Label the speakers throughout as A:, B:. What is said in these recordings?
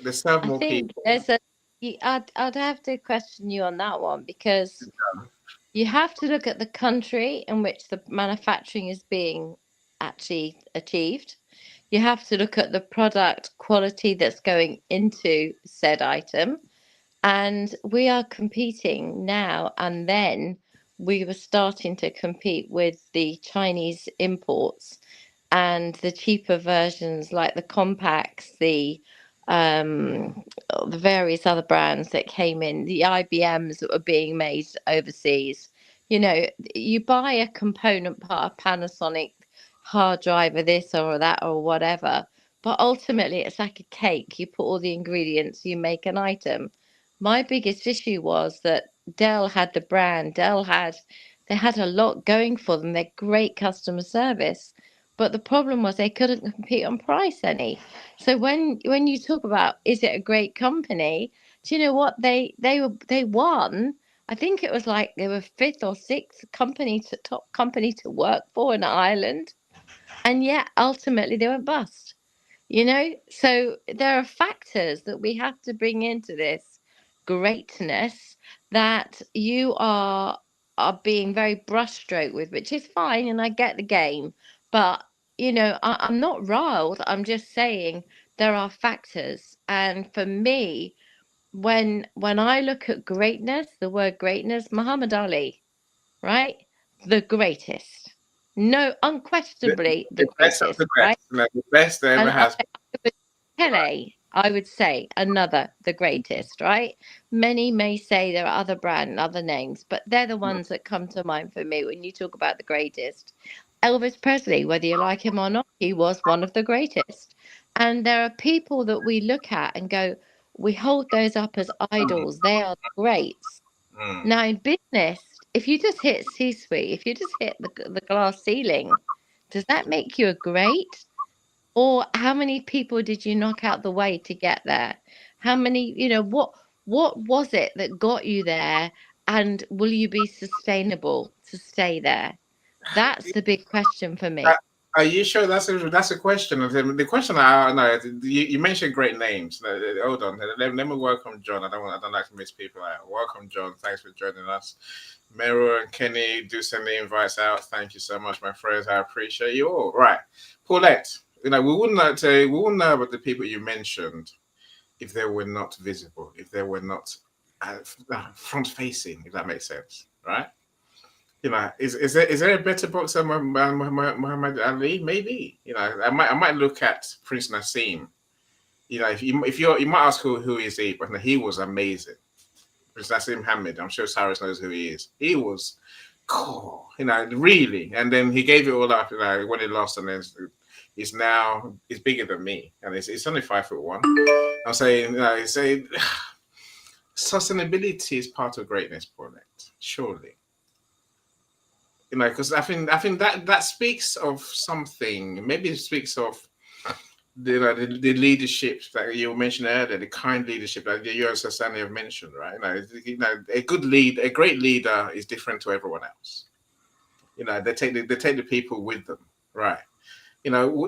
A: They serve
B: I
A: more
B: think
A: people.
B: there's a. I'd have to question you on that one because you have to look at the country in which the manufacturing is being actually achieved. You have to look at the product quality that's going into said item. And we are competing now, and then we were starting to compete with the Chinese imports and the cheaper versions like the compacts, um, the various other brands that came in, the IBMs that were being made overseas. You know, you buy a component part, a Panasonic hard drive or this or that or whatever, but ultimately it's like a cake. You put all the ingredients, you make an item. My biggest issue was that Dell had the brand, they had a lot going for them. They're great customer service, but the problem was they couldn't compete on price any. So when you talk about is it a great company, do you know what they won? I think it was like they were fifth or sixth top company to work for in Ireland, and yet ultimately they went bust. You know, so there are factors that we have to bring into this greatness that you are being very brushstroke with, which is fine, and I get the game. But you know, I'm not riled. I'm just saying there are factors, and for me, when I look at greatness, the word greatness, Muhammad Ali, right, the greatest, no, unquestionably the
A: The best of the
B: greatest, right?
A: best. The best there ever
B: And
A: has
B: I would Pele, I would say another, the greatest, right? Many may say there are other brand, other names, but they're the
A: been.
B: ones that come to mind for me when you talk about the greatest. Elvis Presley, whether you like him or not, he was one of the greatest. And there are people that we look at and go, we hold those up as
A: Mm,
B: idols. They are the greats.
A: mm.
B: Now, in business, if you just hit C suite, if you just hit the glass ceiling, does that make you a great? Or how many people did you knock out the way to get there? How many, what was it that got you there? And will you be sustainable to stay there? That's the big question for
A: Uh,
B: me.
A: Are you sure that's a question? The question I know, you mentioned great names. Hold on, let me welcome John. I don't like to miss people out. Welcome, John. Thanks for joining us. Meryl and Kenny, do send the invites out. Thank you so much, my friends. I appreciate you all. Right, Paulette. We wouldn't know about the people you mentioned if they were not visible, if they were not front facing. If that makes sense, right? Is there a better boxer than Muhammad Ali? Maybe. I might look at Prince Nassim. If you might ask who is he, but he was amazing. Prince Nassim Hamid. I'm sure Cyrus knows who he is. He was cool. Really. And then he gave it all up. When he lost, and then he's bigger than me, and it's only 5'1". I'm saying, sustainability is part of greatness, Paulette. Surely. Because I think that speaks of something. Maybe it speaks of the leadership that you mentioned earlier, the kind leadership that you and Sasani have mentioned, right? A great leader is different to everyone else. They take the people with them, right?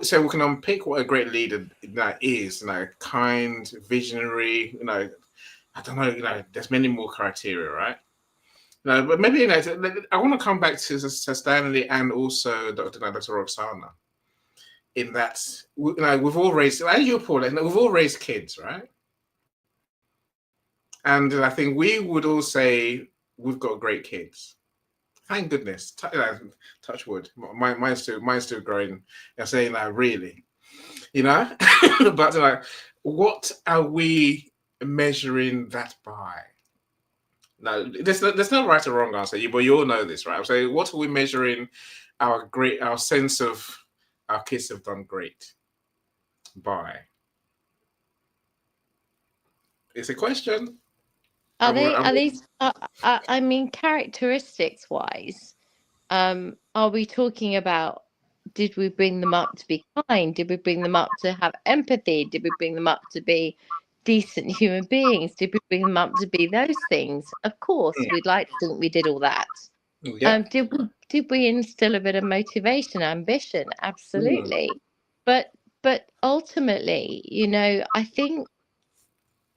A: So we can unpick what a great leader is. Kind, visionary. I don't know. There's many more criteria, right? No, but maybe I want to come back to Stanley and also Dr. Roxana. In that, we've all raised, and you, Paul, we've all raised kids, right? And I think we would all say we've got great kids. Thank goodness. Touch wood. Mine's still growing. I'm saying that really, you know. But what are we measuring that by? No, there's no right or wrong answer. But you all know this, right? I'm saying, what are we measuring our sense of our kids have done great by? It's a question.
B: Are
A: I'm,
B: they,
A: I'm,
B: are these, I mean, characteristics wise, are we talking about did we bring them up to be kind? Did we bring them up to have empathy? Did we bring them up to be decent human beings? Did we bring them up to be those things? Of course, we'd like to think we did all that.
A: yeah.
B: Did we instill a bit of motivation, ambition?
A: Mm,
B: Absolutely. But ultimately, I think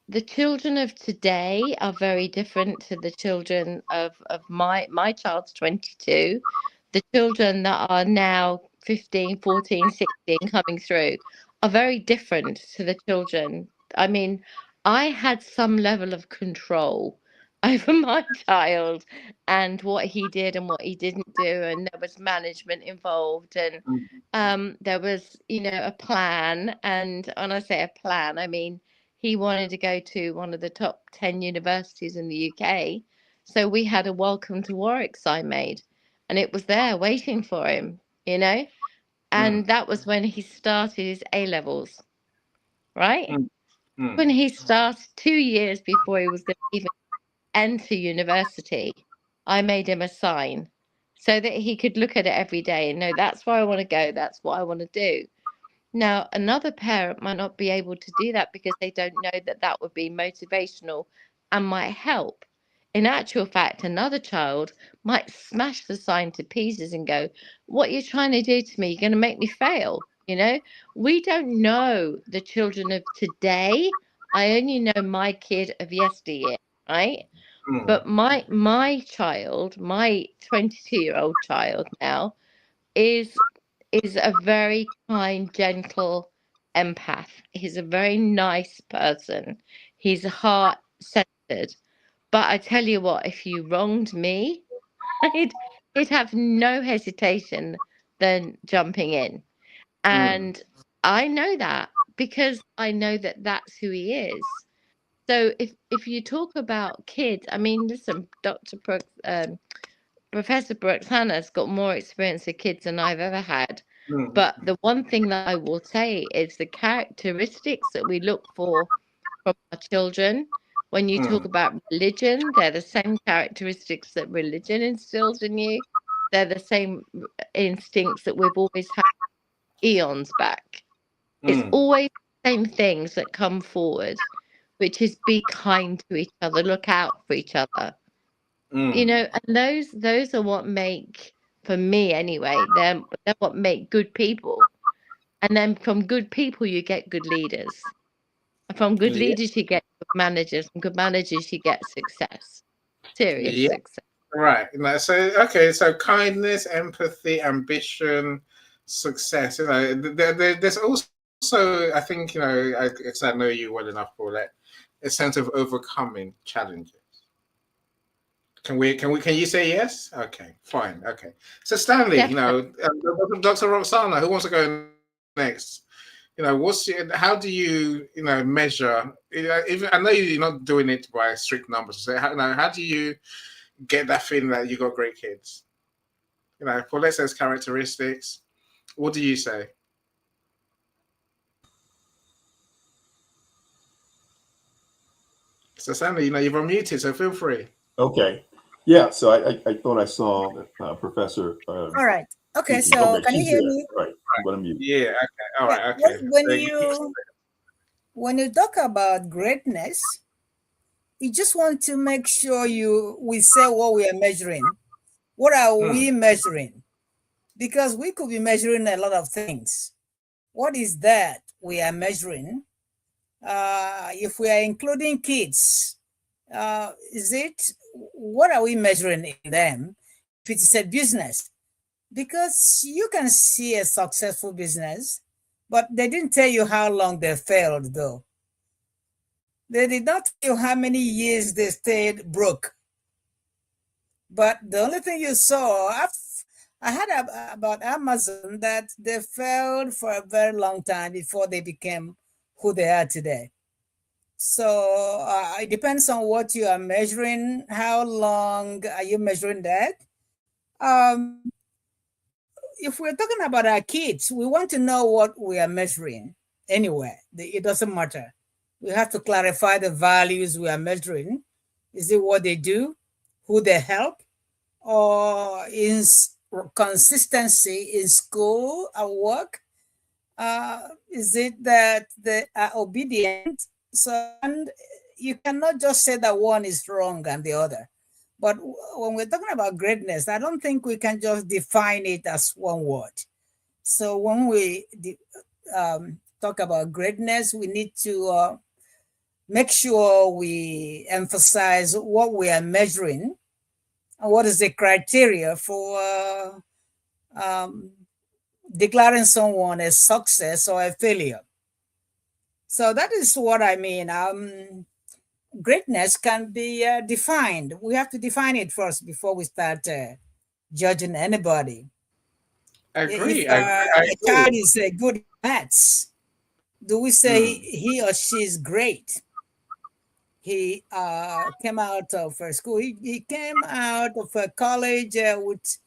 B: the children of today are very different to the children of my child's 22. The children that are now 15, 14, 16 coming through are very different to the children. I mean, I had some level of control over my child and what he did and what he didn't do, and there was management involved, and
A: Mm,
B: there was, a plan. And when I say a plan, I mean he wanted to go to one of the top 10 universities in the UK. So we had a welcome to Warwick sign made, and it was there waiting for him, you know?
A: mm,
B: And that was when he started his A levels, right?
A: mm, mm,
B: When he started 2 years before he was going to even enter university, I made him a sign so that he could look at it every day and know that's where I want to go, that's what I want to do. Now, another parent might not be able to do that because they don't know that that would be motivational and might help. In actual fact, another child might smash the sign to pieces and go, "What you're trying to do to me, you're going to make me fail." We don't know the children of today. I only know my kid of yesteryear, right?
A: mm,
B: But my child, my 22-year-old child now, is is a very kind, gentle empath. He's a very nice person. He's heart centered. But I tell you what, if you wronged me, he'd he'd have no hesitation than jumping in.
A: mm,
B: And I know that because I know that that's who he is. So if you talk about kids, I mean, listen, Dr. Brooks, Professor Brooks Hannah's got more experience with kids than I've ever had.
A: mm,
B: But the one thing that I will say is the characteristics that we look for from our children. When you talk
A: mm,
B: about religion, they're the same characteristics that religion instills in you. They're the same instincts that we've always had eons back. It's
A: mm,
B: always the same things that come forward, which is be kind to each other, look out for each other.
A: mm.
B: And those are what make, for me anyway, they're what make good people. And then from good people you get good leaders. And from good
A: Yeah,
B: leaders you get good managers. From good managers you get success. Serious
A: yeah,
B: success.
A: right. So okay, so kindness, empathy, ambition, success. There's also, I think, because I know you well enough for that, a sense of overcoming challenges. Can you say yes? Okay, fine. Okay. So Stanley,
B: Definitely.
A: Dr. Roxana, who wants to go next? How do you measure? Even I know you're not doing it by strict numbers. So how do you get that feeling that you got great kids? For let's say characteristics. What do you say? So Stanley, you've unmuted, so feel free.
C: Okay. Yeah. So I thought I saw Professor
D: All right. Okay.
C: speaking.
D: So
C: Okay,
D: can you
C: she's
D: hear
C: there.
D: me?
C: Right. I'm gonna mute.
A: Yeah. Okay. All
D: Yeah.
A: right.
D: When
A: Okay.
D: when
A: So
D: you talk about greatness, you just want to make sure we say what we are measuring. What are
A: mm,
D: we measuring? Because we could be measuring a lot of things. What is that we are measuring? If we are including kids, is it what are we measuring in them? If it is a business, because you can see a successful business, but they didn't tell you how long they failed, though. They did not tell you how many years they stayed broke. But the only thing you saw, I heard about Amazon that they failed for a very long time before they became who they are today. So it depends on what you are measuring. How long are you measuring that? Um, if we're talking about our kids, we want to know what we are measuring anyway. It doesn't matter. We have to clarify the values we are measuring. Is it what they do, who they help, or in consistency in school or work? Is it that they are obedient? So, and you cannot just say that one is wrong and the other. But when we're talking about greatness, I don't think we can just define it as one word. So when we talk about greatness, we need to make sure we emphasize what we are measuring and what is the criteria for um, declaring someone a success or a failure. So that is what I mean. Greatness can be defined. We have to define it first before we start judging anybody.
A: I
D: If
A: agree. I
D: a
A: agree.
D: child is good at maths, do we say he or she is great? He came out of school. He came out of college with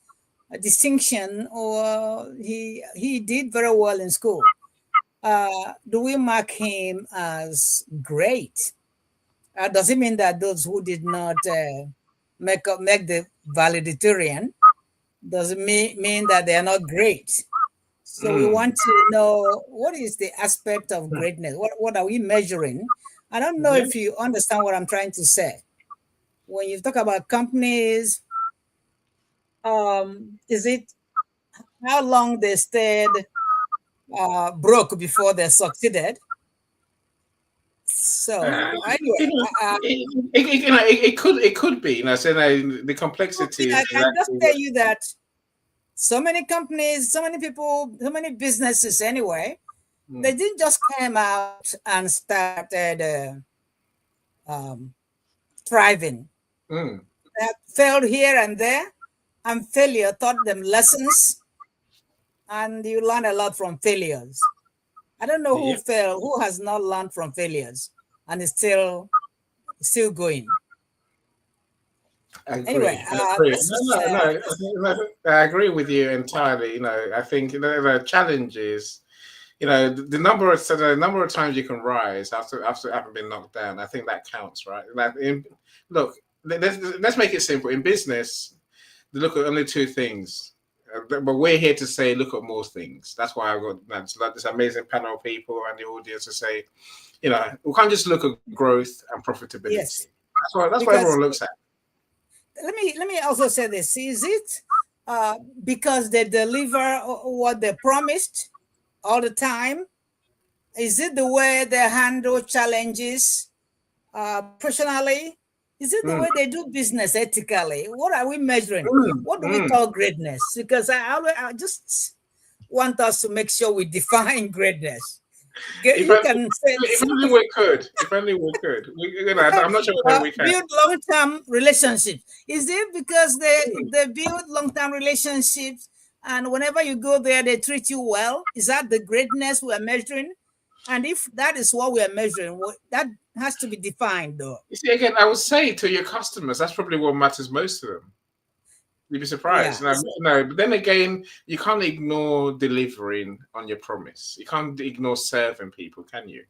D: a distinction, or he did very well in school. Do we mark him as great? Does it mean that those who did not make the valedictorian does it mean that they are not great? So we want to know what is the aspect of greatness. What are we measuring? I don't know
A: Yeah.
D: if you understand what I'm trying to say. When you talk about companies, is it how long they stayed broke before they succeeded? So anyway,
A: It could be, so the complexity is
D: I can just
A: exactly
D: tell you that so many companies, so many people, so many businesses anyway, they didn't just come out and started thriving.
A: Mm.
D: They have failed here and there, and failure taught them lessons, and you learn a lot from failures. I don't know who
A: Yeah,
D: failed, who has not learned from failures and is still going.
A: I
D: Anyway,
A: agree. I agree.
D: this is
A: No, I agree with you entirely. I think the challenge is, the number of times you can rise after having been knocked down. I think that counts, right? Look, let's make it simple. In business, they look at only two things, but we're here to say look at more things. That's why I've got this amazing panel of people and the audience to say, we can't just look at growth and profitability.
D: yes,
A: That's what
D: because
A: everyone looks at.
D: let me also say this: is it because they deliver what they promised all the time? Is it the way they handle challenges professionally? Is it the
A: Mm,
D: way they do business ethically? What are we measuring?
A: mm,
D: What do we
A: mm.
D: call greatness? Because I just want us to make sure we define greatness.
A: If,
D: You can say
A: if only we could. If only we could. I'm not sure whether we can.
D: build long-term relationships. Is it because they build long-term relationships and whenever you go there they treat you well? Is that the greatness we are measuring? And if that is what we are measuring, that has to be defined though.
A: You see, again, I would say to your customers, that's probably what matters most to them. You'd be surprised.
D: Yeah.
A: No, but then again, you can't ignore delivering on your promise. You can't ignore serving people, can you?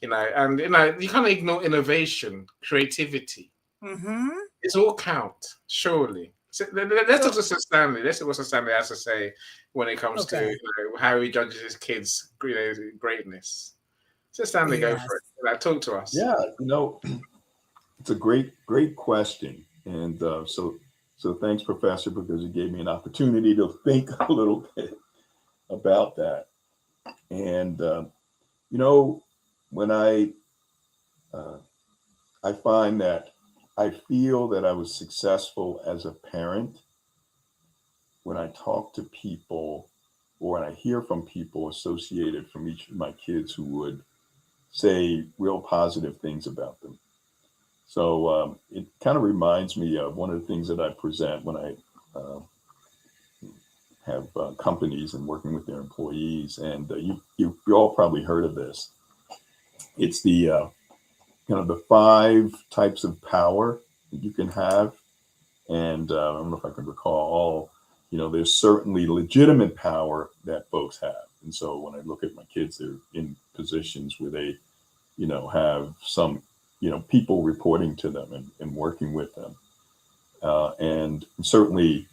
A: And you can't ignore innovation, creativity.
D: Mm-hmm.
A: It's all count, surely. So let's
D: So,
A: talk to Sir Stanley. Let's see what Sir Stanley has to say when it comes to
D: okay.
A: how he judges his kids' greatness. Sir Stanley, go
D: Yes.
A: for it. Talk to us.
C: Yeah, it's a great question, and so thanks, Professor, because you gave me an opportunity to think a little bit about that. And when I find that I feel that I was successful as a parent when I talk to people or when I hear from people associated from each of my kids who would say real positive things about them. So it kind of reminds me of one of the things that I present when I have companies and working with their employees. And you all probably heard of this. It's the kind of the 5 types of power that you can have. And I don't know if I can recall all, there's certainly legitimate power that folks have. And so when I look at my kids, they're in positions where they, have some, people reporting to them and working with them. And certainly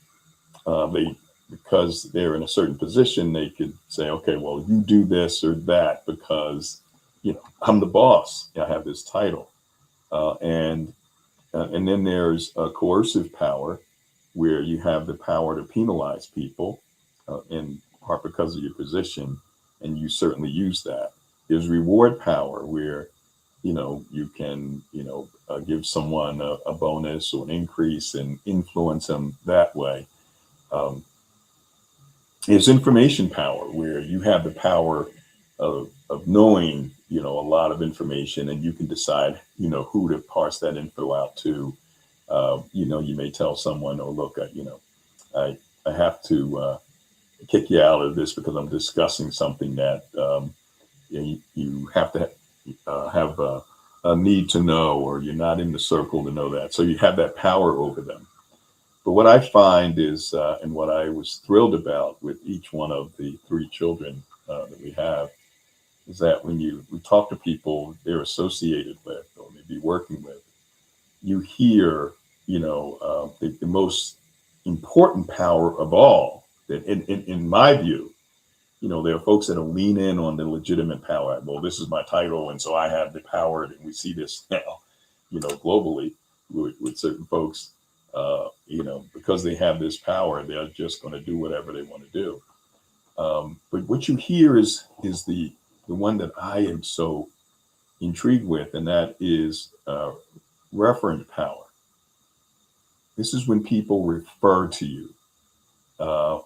C: because they're in a certain position, they could say, okay, well, you do this or that because, I'm the boss. I have this title. And then there's a coercive power where you have the power to penalize people in part because of your position, and you certainly use that. There's reward power where you can, give someone a bonus or an increase and influence them that way. Um, it's information power, where you have the power of knowing, a lot of information, and you can decide, who to parse that info out to. You may tell someone, oh, look, I, I have to kick you out of this because I'm discussing something that you have to have a need to know, or you're not in the circle to know that. So you have that power over them. But what I find is, and what I was thrilled about with each one of the three children that we have, is that when we talk to people they're associated with or maybe working with, you hear, the most important power of all, that in my view, there are folks that will lean in on the legitimate power. Well, this is my title, and so I have the power. And we see this now, globally with certain folks, because they have this power, they're just going to do whatever they want to do. But what you hear is the one that I am so intrigued with, and that is referent power. This is when people refer to you.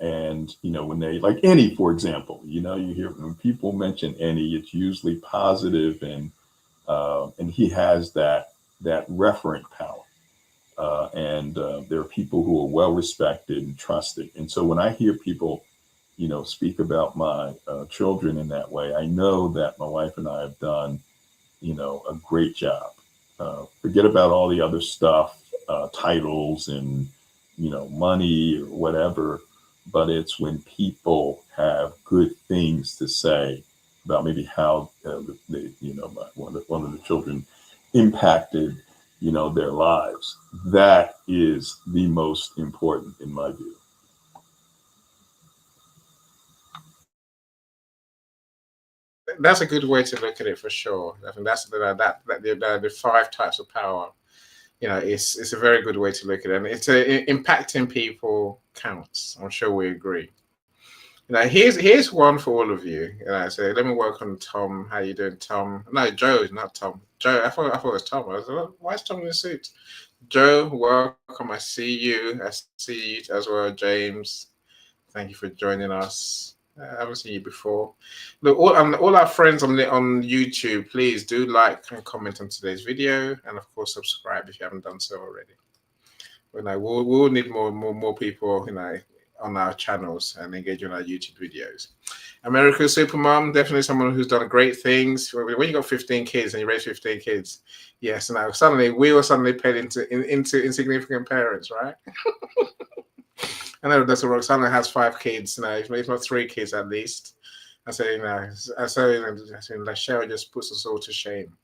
C: And when they, like Annie, for example, you hear when people mention Annie, it's usually positive, and he has that referent power. And there are people who are well respected and trusted. And so when I hear people, speak about my children in that way, I know that my wife and I have done, a great job. Forget about all the other stuff, titles and, money or whatever. But it's when people have good things to say about maybe how one of the children impacted, their lives. That is the most important in my view.
A: That's a good way to look at it for sure. I think that's the five types of power. It's a very good way to look at it, and it's impacting people counts. I'm sure we agree. Here's one for all of you. So let me work on Tom. How you doing, Tom? No, Joe, not Tom. Joe, I thought it was Tom. I was like, why is Tom in a suit? Joe, welcome. I see you. I see you as well, James. Thank you for joining us. I haven't seen you before. Look, all our friends on YouTube, please do like and comment on today's video, and of course subscribe if you haven't done so already. We'll need more people, on our channels and engage in our YouTube videos. America's Supermom, definitely someone who's done great things. When you got 15 kids and you raise 15 kids, yes, now we were suddenly paid into insignificant parents, right? I know that's what Roxana has 5 kids now, if not 3 kids at least. I say, Lachelle just puts us all to shame.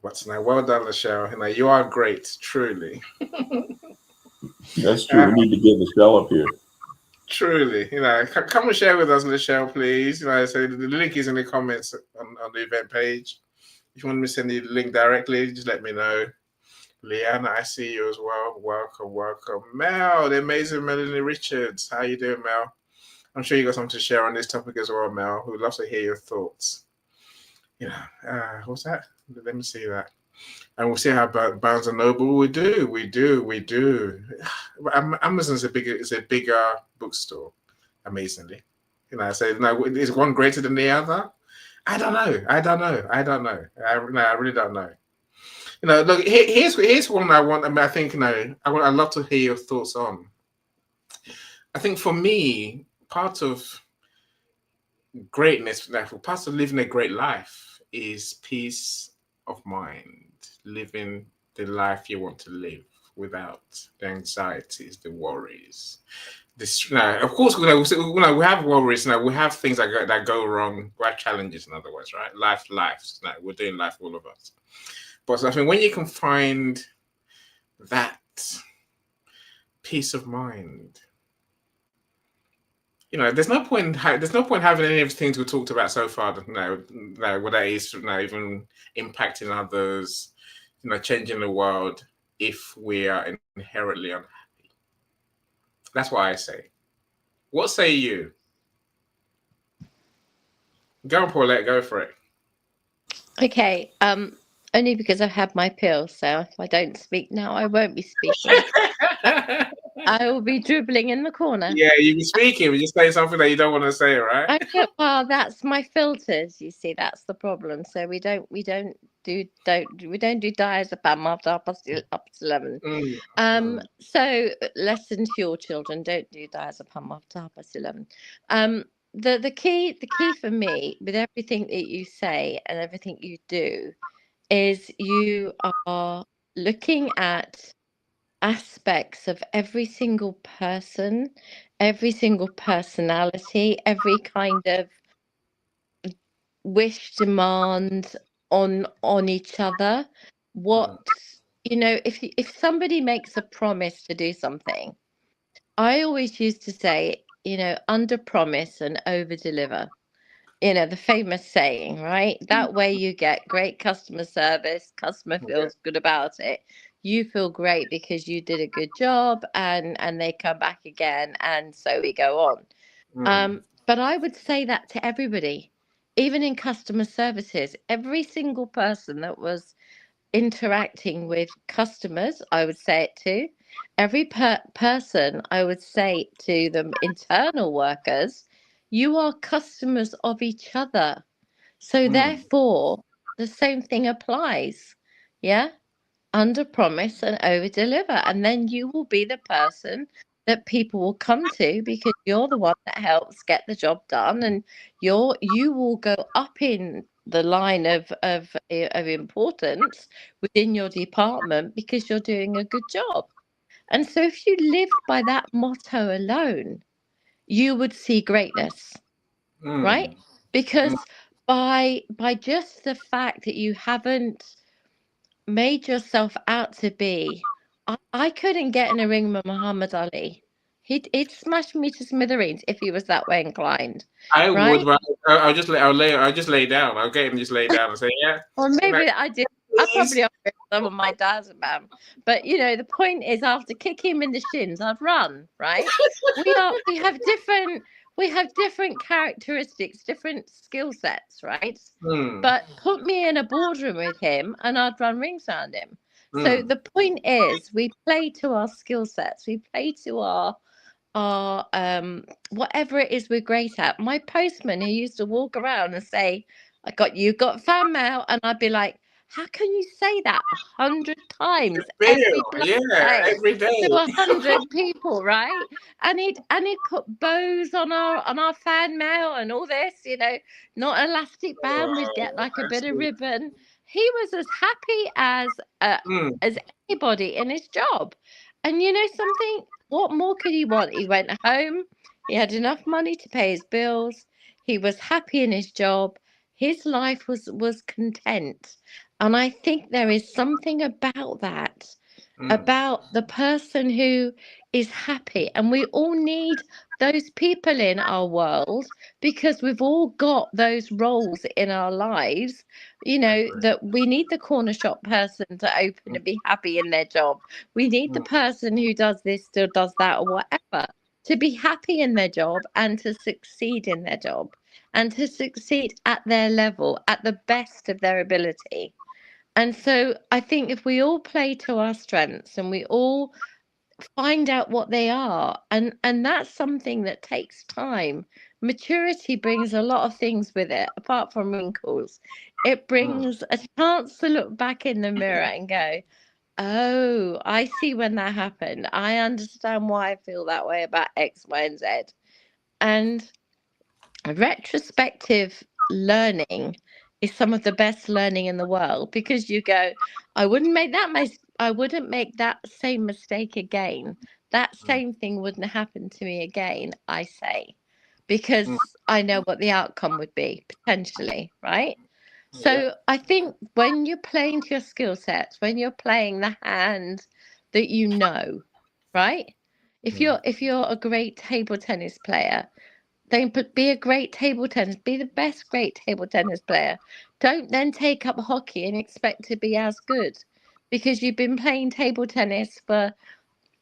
A: But well done, Lachelle. You are great, truly.
C: That's true. We need to get Lachelle up here.
A: Truly, come and share with us, Lachelle, please. So the link is in the comments on the event page. If you want me to send you the link directly, just let me know. Leanna, I see you as well. Welcome. Mel, the amazing Melanie Richards. How you doing, Mel? I'm sure you got something to share on this topic as well, Mel. We'd love to hear your thoughts. What's that? Let me see that. And we'll see how Barnes & Noble we do. Amazon is a bigger bookstore, amazingly. So is one greater than the other? I don't know. I really don't know. Look, here's one I want. I think I'd love to hear your thoughts on. I think for me, part of greatness, part of living a great life is peace of mind, living the life you want to live without the anxieties, the worries. Of course, we have worries. We have things that go wrong. We have challenges, in other words, right? Life. We're doing life, all of us. But I think when you can find that peace of mind, there's no point having any of the things we talked about so far. What that is, even impacting others, changing the world, if we are inherently unhappy. That's what I say. What say you? Go on, Paulette. Go for it.
B: Okay. Only because I've had my pill. So if I don't speak now, I won't be speaking. I will be dribbling in the corner.
A: Yeah, you can speak it, but just say something that you don't want to say, right?
B: Well, that's my filters. You see, that's the problem. So we don't do diazepam after 11. So listen to your children. Don't do diazepam after 11. The key for me with everything that you say and everything you do is you are looking at aspects of every single person, every single personality, every kind of wish, demand on each other. What if somebody makes a promise to do something, I always used to say, under promise and over deliver. The famous saying, right? That way you get great customer service, customer feels good about it. You feel great because you did a good job and they come back again, and so we go on. But I would say that to everybody, even in customer services, every single person that was interacting with customers, I would say it to. Every person, I would say to them, internal workers, you are customers of each other. So therefore, the same thing applies. Yeah. Under promise and over deliver. And then you will be the person that people will come to because you're the one that helps get the job done, and you will go up in the line of importance within your department because you're doing a good job. And so if you lived by that motto alone, you would see greatness, right? Because by just the fact that you haven't made yourself out to be, I couldn't get in a ring with Muhammad Ali. He'd smash me to smithereens if he was that way inclined.
A: I
B: right?
A: would, but I'll just lay down. I'll get him to just lay down and say, yeah.
B: Or maybe I did. I
A: Please.
B: probably offered some of my diazepam. But the point is, after kicking him in the shins, I'd run, right? we have different characteristics, different skill sets, right? But put me in a boardroom with him and I'd run rings around him. So the point is, we play to our skill sets, we play to our whatever it is we're great at. My postman, who used to walk around and say, you got fan mail, and I'd be like, how can you say that 100 times every
A: every day
B: to 100 people, right? And he'd put bows on our fan mail and all this, not elastic band. We'd get like a bit of ribbon. He was as happy as anybody in his job. And something, what more could he want? He went home. He had enough money to pay his bills. He was happy in his job. His life was content. And I think there is something about that, about the person who is happy. And we all need those people in our world because we've all got those roles in our lives, that we need the corner shop person to open and be happy in their job. We need the person who does this, still does that, or whatever, to be happy in their job and to succeed in their job and to succeed at their level, at the best of their ability. And so I think if we all play to our strengths and we all find out what they are, and that's something that takes time. Maturity brings a lot of things with it, apart from wrinkles. It brings a chance to look back in the mirror and go, oh, I see when that happened. I understand why I feel that way about X, Y, and Z. And retrospective learning is some of the best learning in the world, because you go, I wouldn't make that same mistake again. That same thing wouldn't happen to me again, I say, because I know what the outcome would be potentially, right? So I think when you're playing to your skill sets, when you're playing the hand that right? If you're a great table tennis player, then be a great table tennis, be the best great table tennis player. Don't then take up hockey and expect to be as good, because you've been playing table tennis for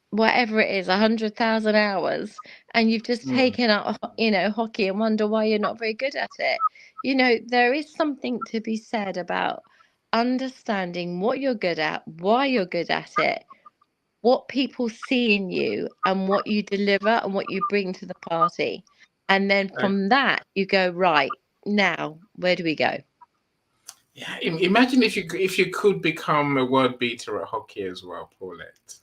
B: whatever it is, 100,000 hours, and you've just taken up, hockey, and wonder why you're not very good at it. There is something to be said about understanding what you're good at, why you're good at it, what people see in you, and what you deliver and what you bring to the party. And then from that, you go, right, now, where do we go?
A: Yeah, imagine if you could become a world beater at hockey as well, Paulette.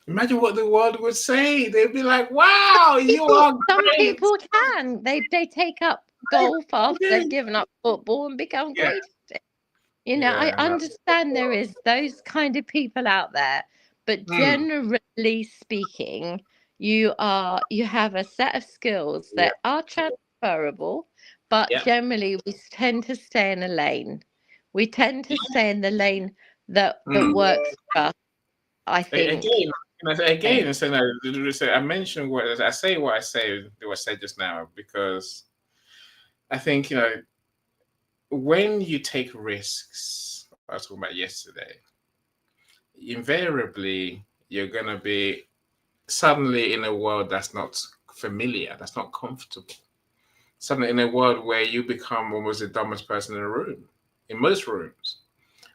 A: Imagine what the world would say. They'd be like, "Wow, you are
B: Some
A: great."
B: people can. They take up golf after they've given up football and become
A: Yeah,
B: great at it. You know, I
A: yeah, no.
B: understand there is those kind of people out there, but
A: Mm,
B: generally speaking, you have a set of skills
A: yeah,
B: that are transferable, but
A: yeah.
B: generally we tend to stay in a lane. We tend to stay in the lane that
A: Mm.
B: works for us, I think.
A: Again, so now, I mentioned what I say. What I say, what I said just now, because I think when you take risks. I was talking about yesterday. Invariably, you're gonna be suddenly in a world that's not familiar, that's not comfortable. Suddenly in a world where you become almost the dumbest person in a room, in most rooms,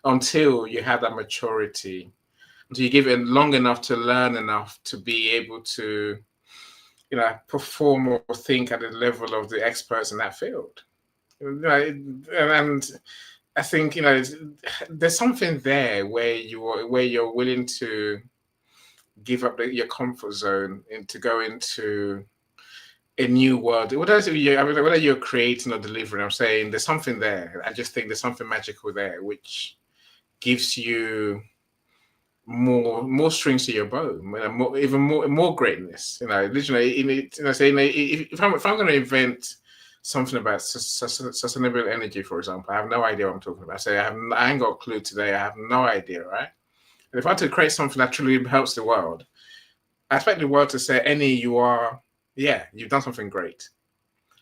A: until you have that maturity, until you give it long enough to learn enough to be able to, perform or think at the level of the experts in that field. And I think there's something there where you're willing to give up your comfort zone and to go into a new world. Whether you're creating or delivering, I'm saying there's something there. I just think there's something magical there, which gives you more strings to your bow, even more greatness. Literally, if I'm going to invent something about sustainable energy, for example, I have no idea what I'm talking about. I ain't got a clue today. I have no idea, right? And if I had to create something that truly helps the world, I expect the world to say, "Any, you've done something great."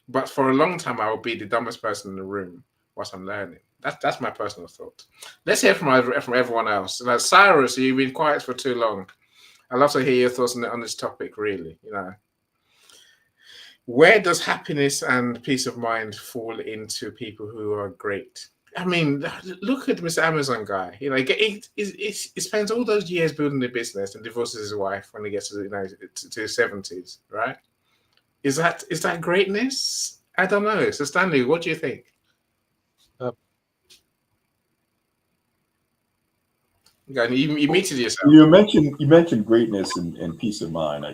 A: But for a long time, I will be the dumbest person in the room whilst I'm learning. That's my personal thought. Let's hear from everyone else. Like Cyrus, you've been quiet for too long. I'd love to hear your thoughts on this topic. Really, where does happiness and peace of mind fall into people who are great? I mean, look at Mr. Amazon guy. He spends all those years building the business and divorces his wife when he gets to to his 70s, right? Is that greatness? I don't know. So Stanley, what do you think? You muted yourself.
C: You mentioned greatness and peace of mind.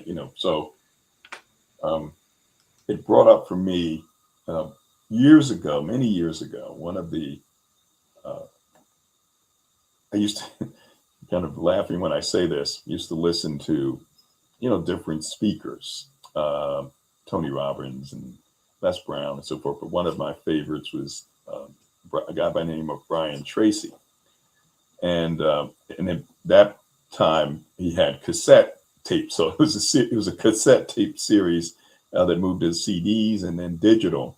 C: It brought up for me years ago, many years ago. One of the I used to kind of laughing when I say this. Used to listen to different speakers, Tony Robbins and Les Brown and so forth. But one of my favorites was a guy by the name of Brian Tracy. And at that time he had cassette tape, so it was a cassette tape series that moved to CDs and then digital.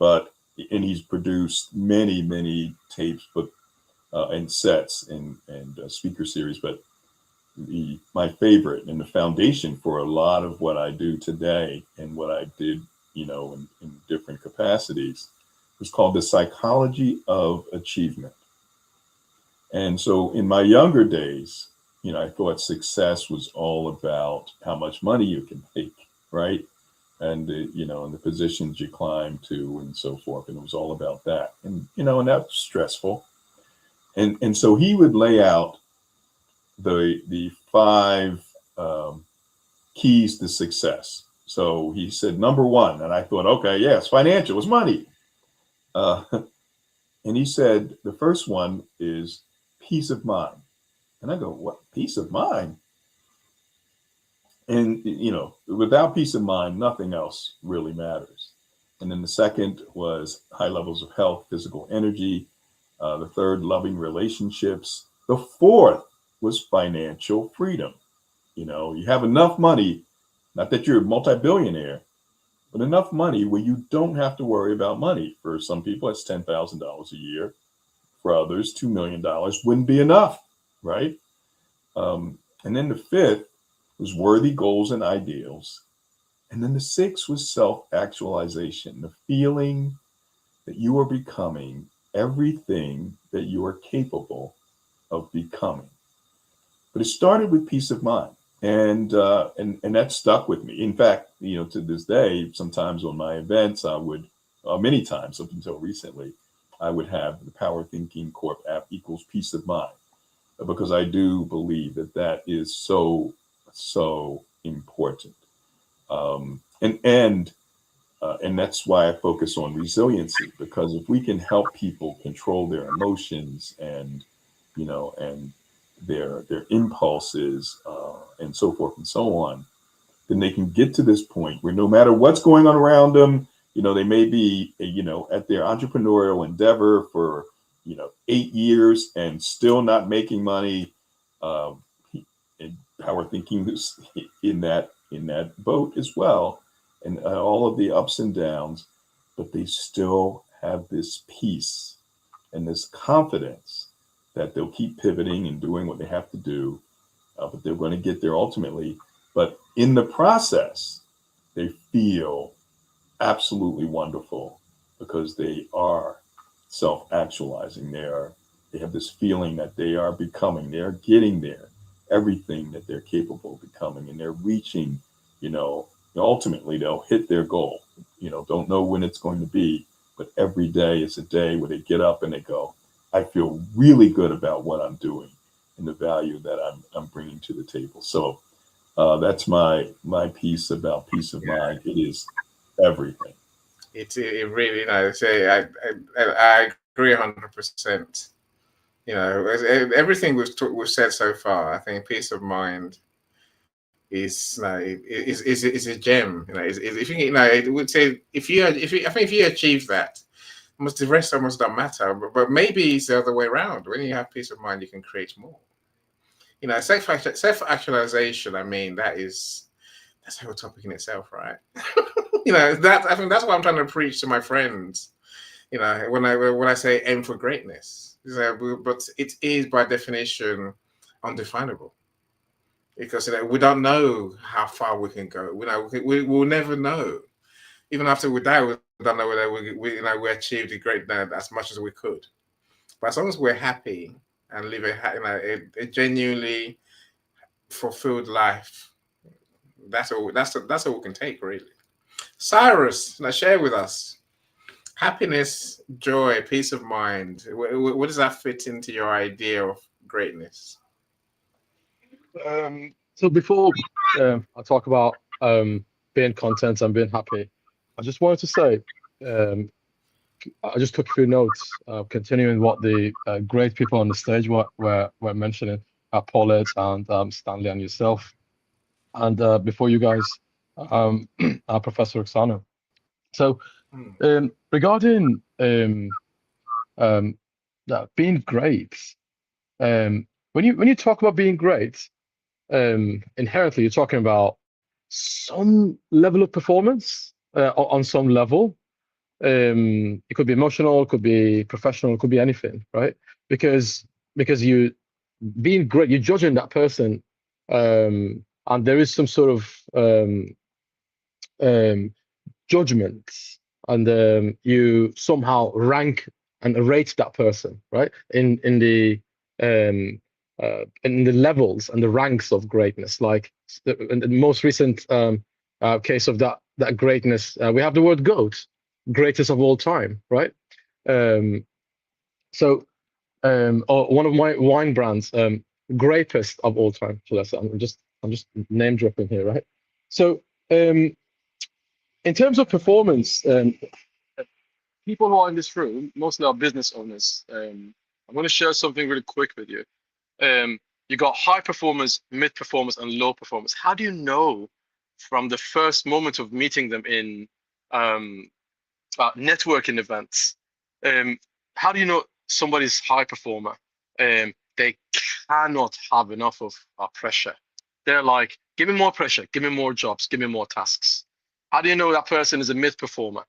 C: And he's produced many tapes, but and sets and speaker series. But my favorite and the foundation for a lot of what I do today and what I did, in different capacities, was called The Psychology of Achievement. And so in my younger days, I thought success was all about how much money you can make, right? And, and the positions you climb to and so forth. And it was all about that. And, and that's stressful. And so he would lay out the 5 keys to success. So he said, number 1, and I thought, okay, yes, financial is money. And he said, the first one is peace of mind. And I go, what? Peace of mind? And, without peace of mind, nothing else really matters. And then the second was high levels of health, physical energy. The third, loving relationships. The fourth was financial freedom. You have enough money, not that you're a multi-billionaire, but enough money where you don't have to worry about money. For some people, it's $10,000 a year. For others, $2 million wouldn't be enough, right? And then the fifth was worthy goals and ideals. And then the sixth was self-actualization, the feeling that you are becoming everything that you are capable of becoming. But it started with peace of mind, and that stuck with me. In fact, to this day, sometimes on my events, I would, many times up until recently, I would have the Power Thinking Corp app equals peace of mind, because I do believe that is so important, and that's why I focus on resiliency, because if we can help people control their emotions and their impulses, and so forth and so on, then they can get to this point where no matter what's going on around them, they may be, at their entrepreneurial endeavor for, 8 years and still not making money. And Power Thinking is in that boat as well, and all of the ups and downs, but they still have this peace and this confidence that they'll keep pivoting and doing what they have to do, but they're going to get there ultimately. But in the process, they feel absolutely wonderful because they are self-actualizing. They have this feeling that they are becoming, they're getting there, everything that they're capable of becoming, and they're reaching, ultimately they'll hit their goal. Don't know when it's going to be, but every day is a day where they get up and they go, I feel really good about what I'm doing and the value that I'm bringing to the table. So that's my piece about peace of mind. It is everything.
A: It really, I agree 100%. Everything we've said so far, I think peace of mind is is a gem. If it would say if you I think if you achieve that, the rest almost don't matter. But maybe it's the other way around. When you have peace of mind, you can create more. Self-actualization. I mean, that's a whole topic in itself, right? I think that's what I'm trying to preach to my friends. When I say aim for greatness, but it is by definition undefinable, because we don't know how far we can go. We'll never know. Even after we die, we don't know whether we achieved the great as much as we could. But as long as we're happy and live a genuinely fulfilled life, that's all we can take, really. Cyrus, share with us happiness, joy, peace of mind. What does that fit into your idea of greatness?
E: So before I talk about being content and being happy, I just wanted to say, I just took a few notes, continuing what the great people on the stage were mentioning, Paulette and Stanley and yourself, and before you guys, Professor Oksana. So regarding being great, when you talk about being great, inherently you're talking about some level of performance on some level. It could be emotional, it could be professional, it could be anything, right? Because you being great, you're judging that person, and there is some sort of judgment, and you somehow rank and rate that person, right? In the levels and the ranks of greatness. Like in the most recent case of that greatness, we have the word GOAT, greatest of all time, right? So or one of my wine brands, greatest of all time. So that's I'm just name dropping here, right? So in terms of performance, people who are in this room mostly are business owners. I'm going to share something really quick with you. You got high performers, mid performers, and low performers. How do you know from the first moment of meeting them in networking events? How do you know somebody's high performer? They cannot have enough of pressure. They're like, give me more pressure, give me more jobs, give me more tasks. How do you know that person is a mid performer?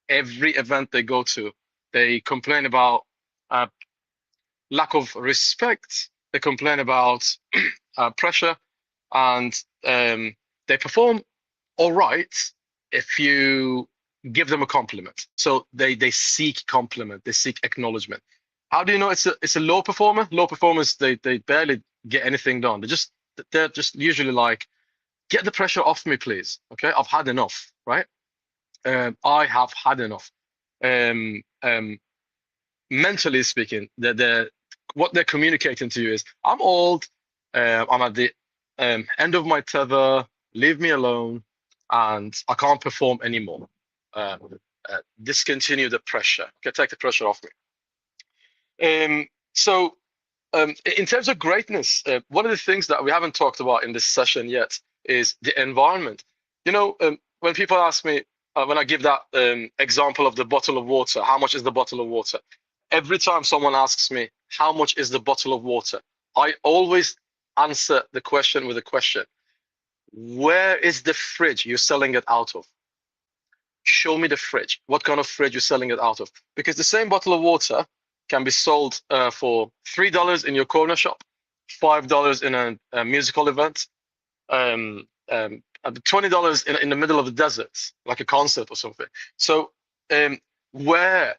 E: Every event they go to, they complain about lack of respect. They complain about pressure, and they perform all right if you give them a compliment. So they seek compliment, they seek acknowledgement. How do you know it's a low performer? Low performers, they barely get anything done. They're just usually like, get the pressure off me, please. Okay, I've had enough, right? I have had enough. Um, um, Mentally speaking, what they're communicating to you is, I'm old, I'm at the end of my tether, leave me alone, and I can't perform anymore. Discontinue the pressure. Okay, take the pressure off me. So in terms of greatness, one of the things that we haven't talked about in this session yet is the environment. You know, when people ask me, when I give that example of the bottle of water, how much is the bottle of water? Every time someone asks me, how much is the bottle of water? I always answer the question with a question. Where is the fridge you're selling it out of? Show me the fridge. What kind of fridge you're selling it out of? Because the same bottle of water can be sold for $3 in your corner shop, $5 in a musical event, $20 in the middle of the desert, like a concert or something. So where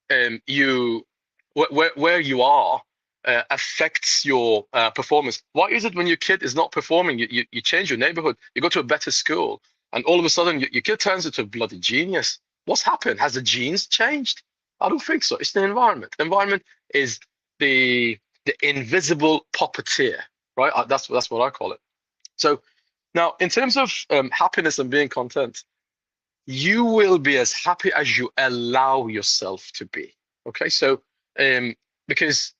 E: you are affects your performance. Why is it when your kid is not performing, you change your neighborhood, you go to a better school, and all of a sudden your kid turns into a bloody genius? What's happened? Has the genes changed? I don't think so. It's the environment. The environment is the invisible puppeteer, right? That's what I call it. So now, in terms of happiness and being content, you will be as happy as you allow yourself to be. Okay, so because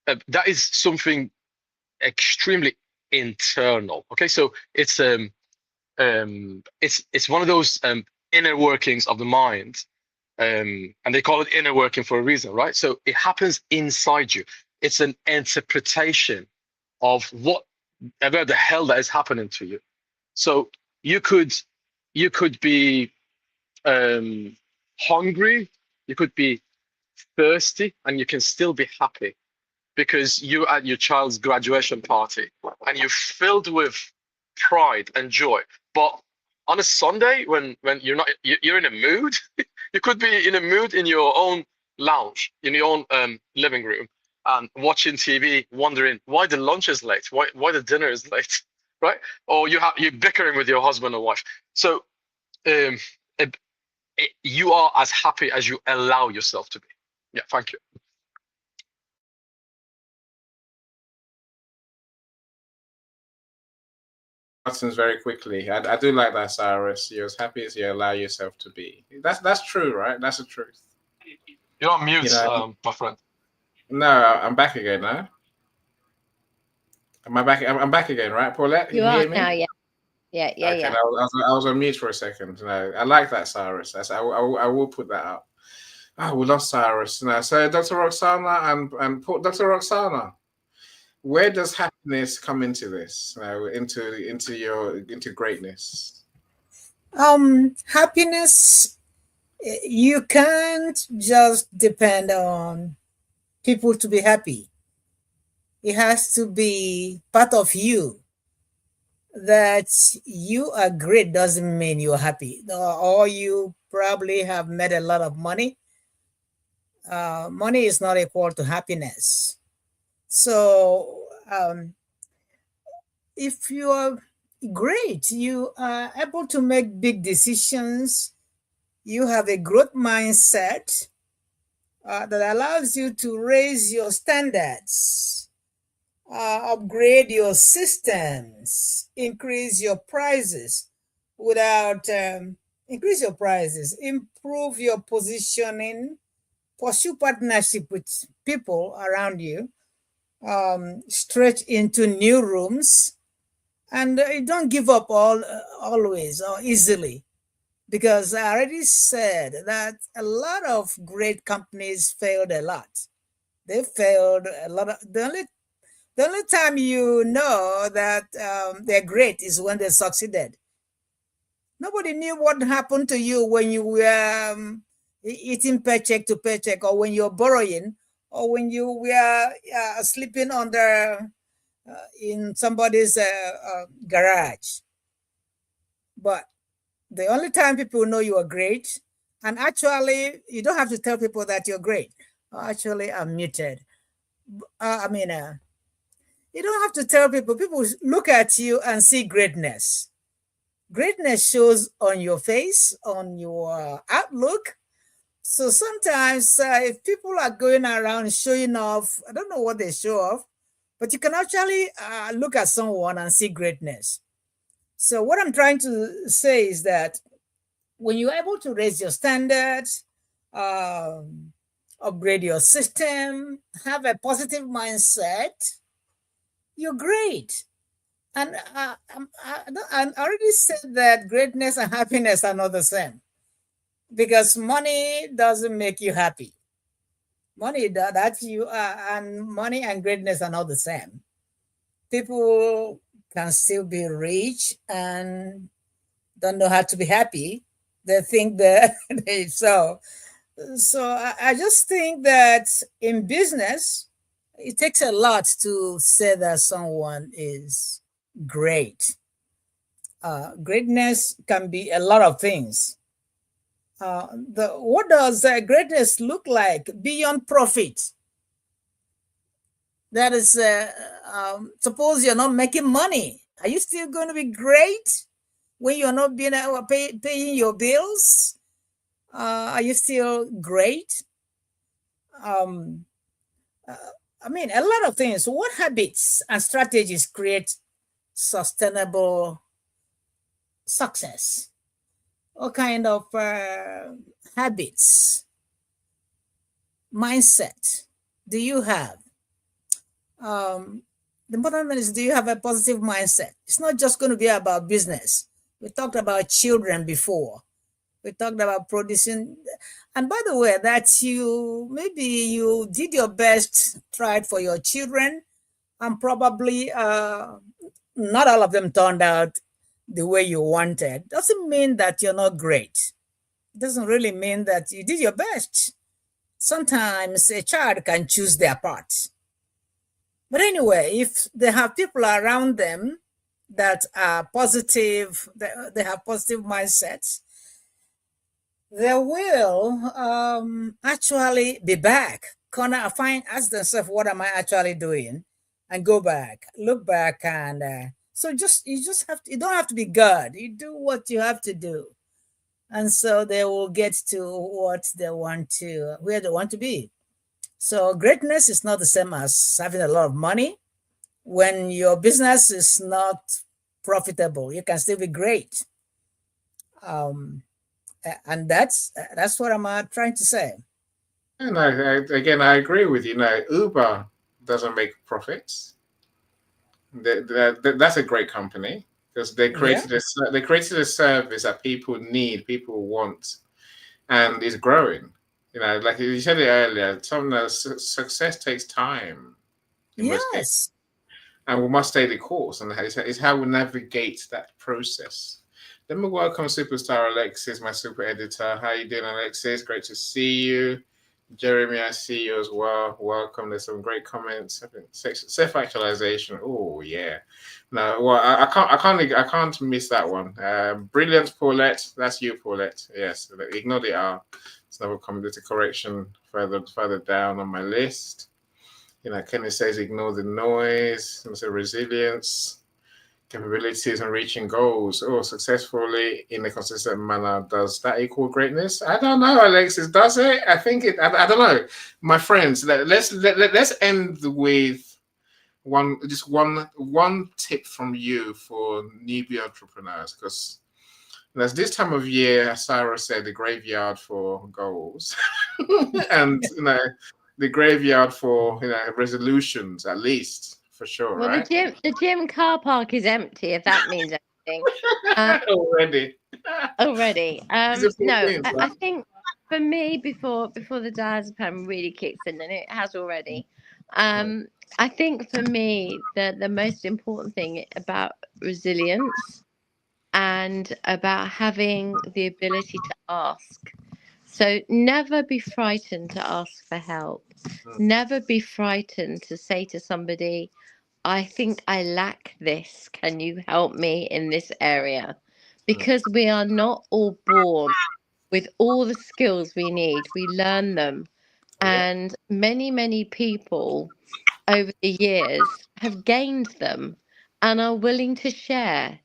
E: that is something extremely internal. Okay, so it's one of those inner workings of the mind, and they call it inner working for a reason, right? So it happens inside you. It's an interpretation of whatever the hell that is happening to you. So you could be hungry, you could be thirsty, and you can still be happy because you're at your child's graduation party and you're filled with pride and joy. But on a Sunday, when you're in a mood, you could be in a mood in your own lounge, in your own living room, and watching TV, wondering why the lunch is late, why the dinner is late, right? Or you're bickering with your husband or wife. So um, you are as happy as you allow yourself to be. Yeah, thank you.
A: Buttons very quickly. I do like that, Cyrus. You're as happy as you allow yourself to be. That's true, right? That's the truth.
E: You're on mute, my friend.
A: No, I'm back again now. Am I back? I'm back again, right, Paulette?
B: You
A: Can
B: are
A: hear me?
B: now, yeah.
A: Okay,
B: Yeah.
A: I was on mute for a second. No, I like that, Cyrus. I will put that up. We lost Cyrus. No, so Dr. Roxana and Dr. Roxana, where does happiness come into this? Into greatness?
D: Happiness, you can't just depend on people to be happy. It has to be part of you. That you are great doesn't mean you're happy, or you probably have made a lot of money. Money is not equal to happiness. So if you are great, you are able to make big decisions, you have a growth mindset that allows you to raise your standards, upgrade your systems, increase your prices increase your prices, improve your positioning, pursue partnership with people around you, stretch into new rooms, and don't give up always or easily. Because I already said that a lot of great companies failed a lot. They failed a lot. The only time you know that they're great is when they succeeded. Nobody knew what happened to you when you were eating paycheck to paycheck, or when you're borrowing, or when you were sleeping under in somebody's garage. But the only time people know you are great, and actually, you don't have to tell people that you're great. actually I'm muted. I mean, you don't have to tell people. People look at you and see greatness. Greatness shows on your face, on your outlook. So sometimes if people are going around showing off, I don't know what they show off, but you can actually look at someone and see greatness. So what I'm trying to say is that when you're able to raise your standards, upgrade your system, have a positive mindset, you're great. And I already said that greatness and happiness are not the same, because money doesn't make you happy. Money that you and money and greatness are not the same. People can still be rich and don't know how to be happy. They think that so. So I just think that in business, it takes a lot to say that someone is great. Greatness can be a lot of things. What does greatness look like beyond profit? That is, suppose you're not making money. Are you still going to be great when you're not being paying your bills? Are you still great? I mean, a lot of things. What habits and strategies create sustainable success? What kind of habits, mindset do you have? The important thing is, do you have a positive mindset? It's not just going to be about business. We talked about children before. We talked about producing. And by the way, that maybe you did your best, tried for your children, and probably not all of them turned out the way you wanted. Doesn't mean that you're not great. It doesn't really mean that you did your best. Sometimes a child can choose their path. But anyway, if they have people around them that are positive, they have positive mindsets, they will actually be back. Ask themselves, what am I actually doing? And go back, look back, and so you don't have to be God. You do what you have to do, and so they will get to where they want to be. So greatness is not the same as having a lot of money. When your business is not profitable, you can still be great. And that's what I'm trying to say.
A: And I agree with you. Uber doesn't make profits. That's a great company because they created a service that people need, people want, and is growing. Like you said it earlier, success takes time.
D: Yes.
A: And we must stay the course, and it's how we navigate that process. Let me welcome superstar Alexis, my super editor. How you doing, Alexis? Great to see you. Jeremy, I see you as well. Welcome. There's some great comments. Self-actualization. Oh yeah. No, well, I can't miss that one. Brilliant, Paulette. That's you, Paulette. Yes. Ignore the R. It's never come to correction further down on my list. Kenny says ignore the noise. And so resilience, capabilities, and reaching goals. successfully in a consistent manner. Does that equal greatness? I don't know, Alexis. Does it? I think it. I don't know, my friends. Let's end with one tip from you for newbie entrepreneurs, because there's this time of year, as Sarah said, the graveyard for goals, and the graveyard for resolutions, at least, for sure.
B: Well,
A: right?
B: the gym car park is empty, if that means anything.
A: Already.
B: No, I think for me, before the diazepam really kicks in, and it has already, I think for me the most important thing about resilience and about having the ability to ask. So never be frightened to ask for help. Never be frightened to say to somebody, I think I lack this. Can you help me in this area? Because we are not all born with all the skills we need. We learn them. And many people over the years have gained them and are willing to share.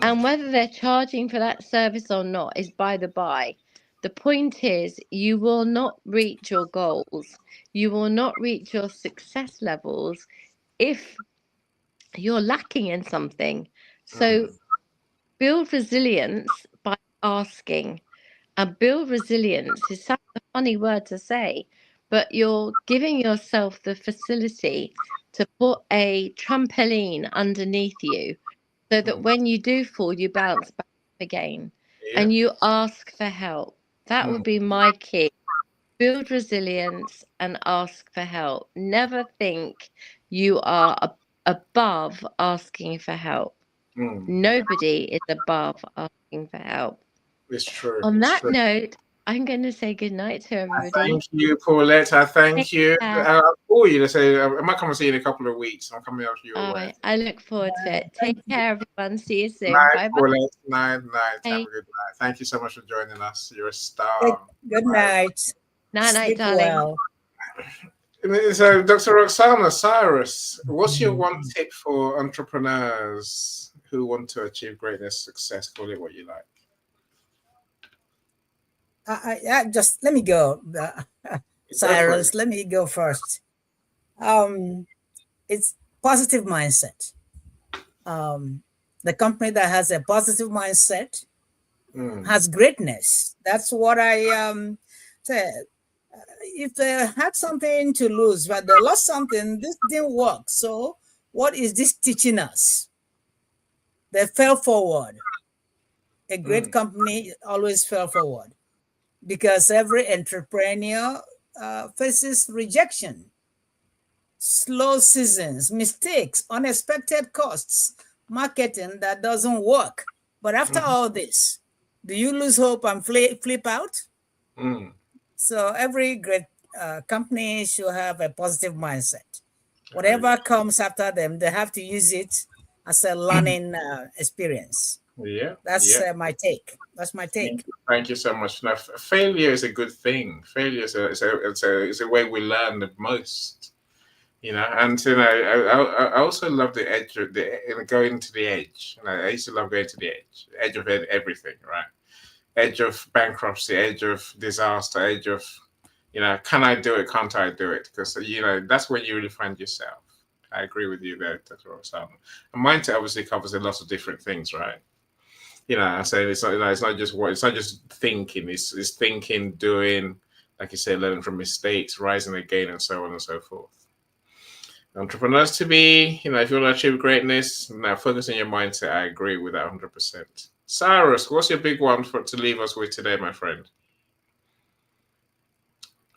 B: And whether they're charging for that service or not is by the by. The point is, you will not reach your goals, you will not reach your success levels if you're lacking in something. So build resilience by asking. And build resilience is such a funny word to say, but you're giving yourself the facility to put a trampoline underneath you so that when you do fall, you bounce back again and you ask for help. That would be my key. Build resilience and ask for help. Never think you are above asking for help. Nobody is above asking for help.
A: It's true.
B: On
A: It's
B: that
A: true.
B: note, I'm going to say goodnight to everybody.
A: Thank you, Paulette. I thank
B: Take
A: you.
B: care.
A: I'll call you to say I might come and see you in a couple of weeks. I'm coming out to your
B: All
A: way.
B: right. I look forward to it. Take care, everyone. See you soon.
A: Night,
B: Bye bye.
A: Paulette. Night. Have
B: Bye.
A: a good night. Thank you so much for joining us. You're a star.
D: Good night.
B: Night,
D: Sleep
B: darling.
D: well.
A: So, Dr. Roxana Cyrus, what's your one tip for entrepreneurs who want to achieve greatness, success? Call it what you like.
D: Just let me go, Cyrus. Let me go first. It's positive mindset. The company that has a positive mindset has greatness. That's what I said. If they had something to lose, but they lost something, this didn't work. So what is this teaching us? They fell forward. A great company always fell forward because every entrepreneur faces rejection, slow seasons, mistakes, unexpected costs, marketing that doesn't work. But after all this, do you lose hope and flip out? So every great company should have a positive mindset. Whatever comes after them, they have to use it as a learning experience. That's my take. That's my take.
A: Thank you so much. Now, failure is a good thing. Failure is a way we learn the most. And I also love the edge of going to the edge. I used to love going to the edge of everything, right? Edge of bankruptcy, edge of disaster, edge of, can I do it? Can't I do it? Because, that's when you really find yourself. I agree with you there, Dr. Roxana. And mindset obviously covers a lot of different things, right? I say it's not just thinking, it's thinking, doing, like you say, learning from mistakes, rising again, and so on and so forth. Entrepreneurs to be, if you want to achieve greatness, now focus on your mindset. I agree with that 100%. Cyrus, what's your big one to leave us with today, my friend?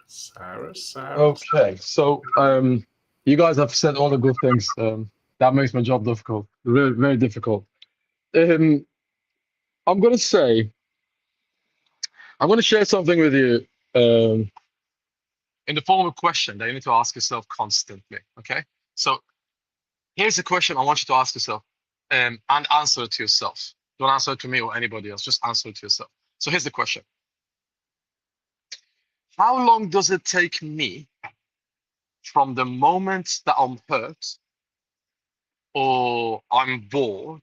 A: Cyrus.
E: Okay, so you guys have said all the good things. That makes my job difficult, very, very difficult. I'm going to share something with you in the form of a question that you need to ask yourself constantly. Okay, so here's a question I want you to ask yourself and answer it to yourself. Don't answer it to me or anybody else, just answer it to yourself. So here's the question. How long does it take me from the moment that I'm hurt or I'm bored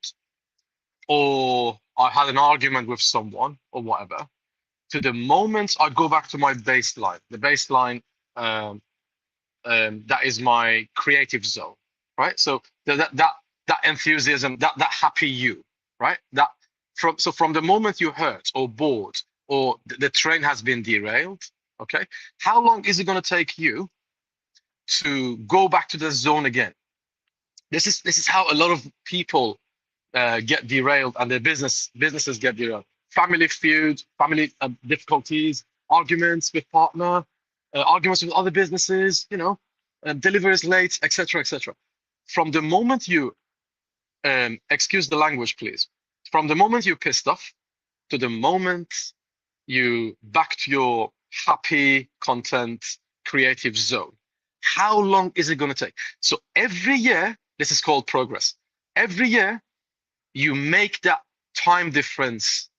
E: or I had an argument with someone or whatever, to the moment I go back to my baseline? The baseline that is my creative zone, right? So that enthusiasm, that happy you, right? From the moment you hurt or bored or the train has been derailed, okay? How long is it going to take you to go back to the zone again? This is how a lot of people get derailed and their businesses get derailed. Family feud, family difficulties, arguments with partner, arguments with other businesses, deliveries late, etc., etc. From the moment you, excuse the language, please, from the moment you're pissed off to the moment you back to your happy, content, creative zone, how long is it going to take? So every year, this is called progress. Every year, you make that time difference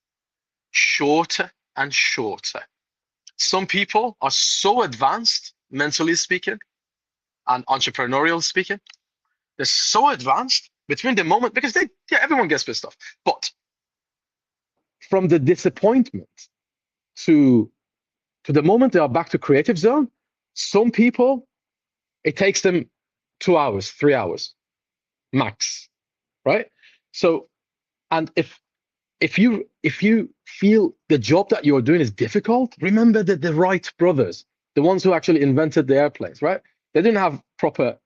E: shorter and shorter. Some people are so advanced mentally speaking and entrepreneurial speaking. They're so advanced between the moment, because everyone gets pissed off. But from the disappointment to the moment they are back to creative zone, some people, it takes them 2 hours, 3 hours max, right? So, and if you feel the job that you're doing is difficult, remember that the Wright brothers, the ones who actually invented the airplanes, right? They didn't have proper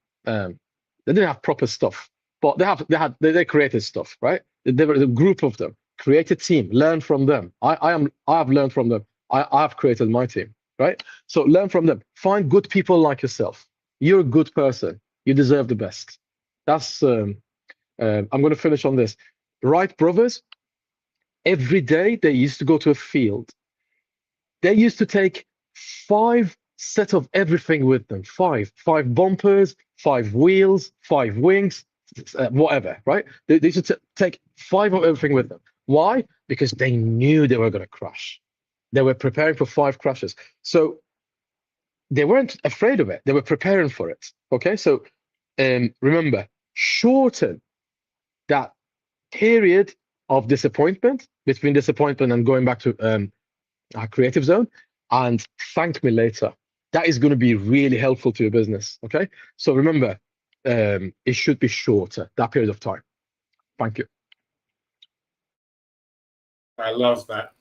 E: stuff, but they created stuff, right? There were a group of them, create a team, learn from them. I have learned from them. I have created my team, right? So learn from them. Find good people like yourself. You're a good person. You deserve the best. That's I'm going to finish on this. Wright brothers, every day they used to go to a field. They used to take 5 sets of everything with them. 5 bumpers, 5 wheels, 5 wings, whatever, right? They used to take 5 of everything with them. Why? Because they knew they were going to crash. They were preparing for 5 crashes. So they weren't afraid of it. They were preparing for it. Okay, so remember, shorten that period of disappointment, between disappointment and going back to our creative zone, and thank me later. That is going to be really helpful to your business. Okay, so remember, it should be shorter, that period of time. Thank you.
A: I love that.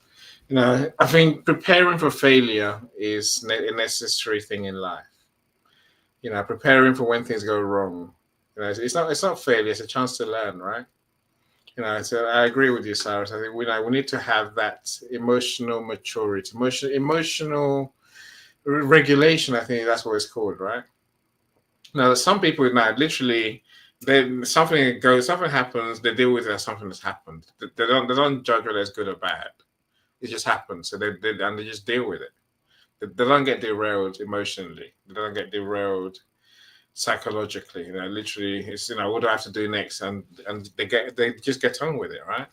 A: I think preparing for failure is a necessary thing in life. Preparing for when things go wrong. It's not failure; it's a chance to learn, right? So I agree with you, Cyrus. I think we need to have that emotional maturity, emotional regulation. I think that's what it's called, right? Now, some people literally, something happens, they deal with it as something that's happened. They don't judge whether it's good or bad. It just happens, so they just deal with it. They don't get derailed emotionally. They don't get derailed psychologically. Literally, it's what do I have to do next, and they just get on with it, right?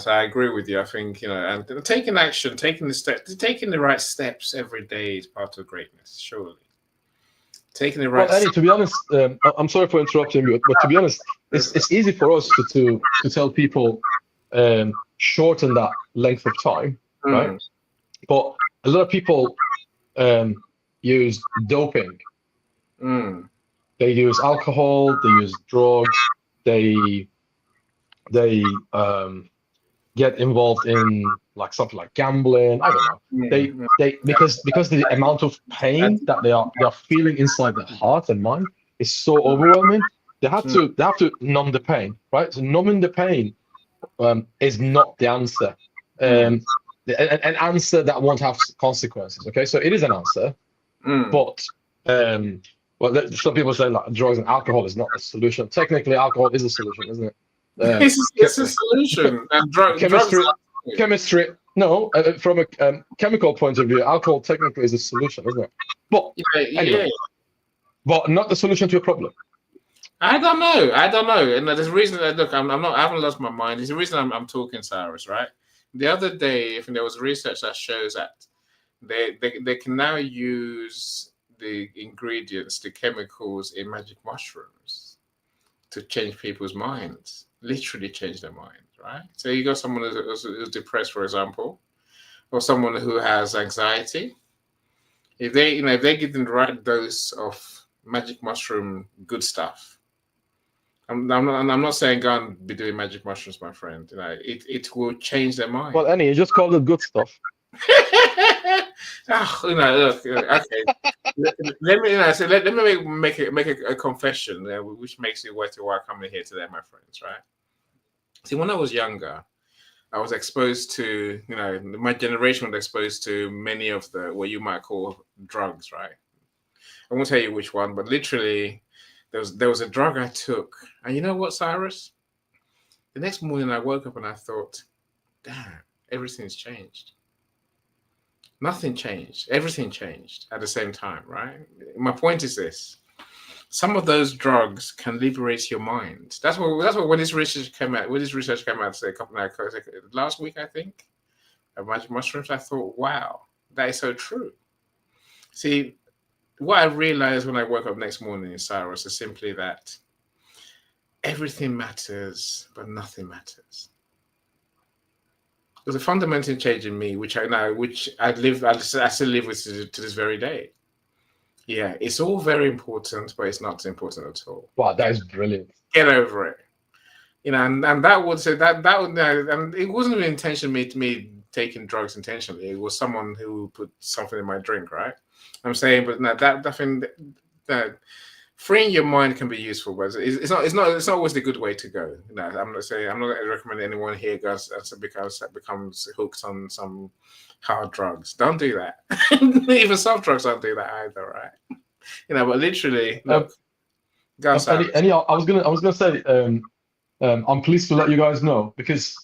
A: So I agree with you. I think and taking action, taking the right steps every day is part of greatness. Surely, taking the right.
E: Well, Eddie, to be honest, I'm sorry for interrupting you, but to be honest, it's easy for us to tell people shorten that length of time, right? But a lot of people use doping. They use alcohol, they use drugs, they get involved in like something like gambling. I don't know. They because the amount of pain that they are feeling inside their heart and mind is so overwhelming. They have to numb the pain, right? So numbing the pain is not the answer. An answer that won't have consequences. Okay, so it is an answer, but well, some people say like drugs and alcohol is not a solution. Technically, alcohol is a solution, isn't it?
A: It's a solution. And
E: chemistry. No, from a chemical point of view, alcohol technically is a solution, isn't it? But anyway, but not the solution to a problem.
A: I don't know. And there's a reason that look, I haven't lost my mind. There's a reason I'm talking, Cyrus, right? The other day, there was research that shows that they can now use the ingredients, the chemicals in magic mushrooms to change people's minds, literally change their minds, right? So you got someone who's depressed, for example, or someone who has anxiety. If they give them the right dose of magic mushroom good stuff, I'm not saying go and be doing magic mushrooms, my friend. It will change their mind.
E: Well, Annie, you just called it good stuff.
A: Look, okay. Let me make a confession, which makes it worth your while coming here today, my friends. Right? See, when I was younger, I was exposed to, my generation was exposed to many of the what you might call drugs. Right? I won't tell you which one, but literally, there was a drug I took, and you know what, Cyrus? The next morning, I woke up and I thought, damn, everything's changed. Nothing changed. Everything changed at the same time, right? My point is this: some of those drugs can liberate your mind. That's what when this research came out. When this research came out, say last week, I think, of magic mushrooms. I thought, wow, that is so true. See, what I realized when I woke up next morning, Cyrus, is simply that everything matters, but nothing matters. There's a fundamental change in me, which I still live with to this very day. Yeah, it's all very important, but it's not important at all.
E: Wow, that is brilliant.
A: Get over it. And that would say that would, and it wasn't an intention me taking drugs intentionally. It was someone who put something in my drink, right? I'm saying, but no, that thing that freeing your mind can be useful, but it's not always the good way to go. I'm not saying, I'm not recommending anyone here goes becomes hooked on some hard drugs. Don't do that. Even soft drugs don't do that either, right? But literally, look.
E: I was gonna say, I'm pleased to let you guys know, because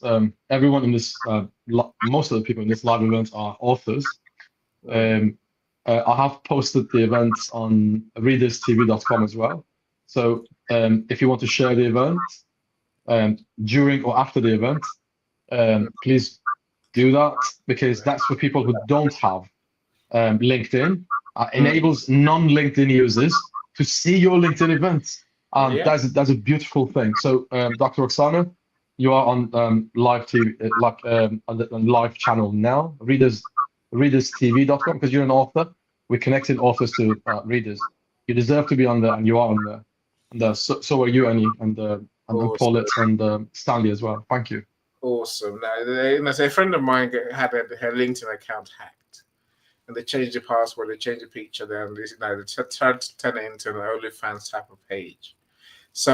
E: everyone in this, most of the people in this live event are authors. I have posted the events on readerstv.com as well. So if you want to share the event during or after the event, please do that, because that's for people who don't have LinkedIn. Enables non-LinkedIn users to see your LinkedIn events. That's a beautiful thing. So Dr. Oksana, you are on live TV, on the live channel now, readerstv.com, because you're an author. We connected authors to readers. You deserve to be on there, and you are on there. And so are you, Annie, and Paulette, and Stanley as well. Thank you.
A: Awesome. Now, a friend of mine had her LinkedIn account hacked, and they changed the password, they changed the picture, then they tried to turn it into an OnlyFans type of page. So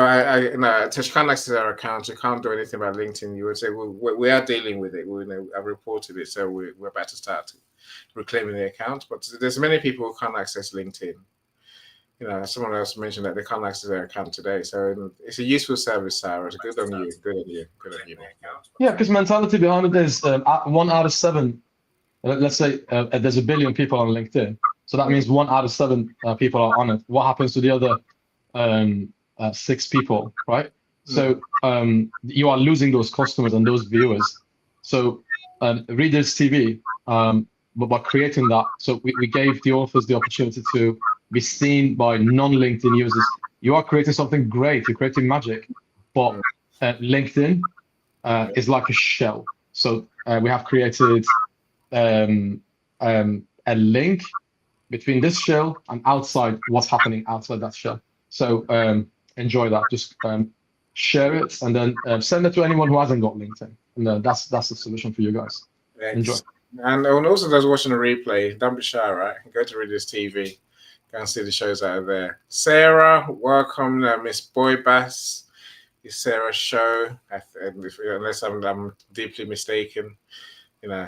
A: she can't access our account. She can't do anything about LinkedIn. You would say, well, we are dealing with it. I reported it, so we're about to start reclaiming the account. But there's many people who can't access LinkedIn. Someone else mentioned that they can't access their account today. So it's a useful service, Sarah. It's good on you. Good on you. Good on you.
E: Yeah, because mentality behind it is 1 out of 7. Let's say there's 1 billion people on LinkedIn. So that means 1 out of 7 people are on it. What happens to the other 6 people, right? So you are losing those customers and those viewers. So Readers TV, but by creating that, so we gave the authors the opportunity to be seen by non-LinkedIn users. You are creating something great. You're creating magic, but LinkedIn is like a shell. So we have created a link between this shell and outside what's happening outside that shell. So enjoy that. Just share it, and then send it to anyone who hasn't got LinkedIn. And that's the solution for you guys. Enjoy.
A: And also, those watching the replay, don't be shy, right? Go to Readers TV, go and see the shows out of there. Sarah, welcome, Miss Boy Bass. It's Sarah's show, unless I'm deeply mistaken. They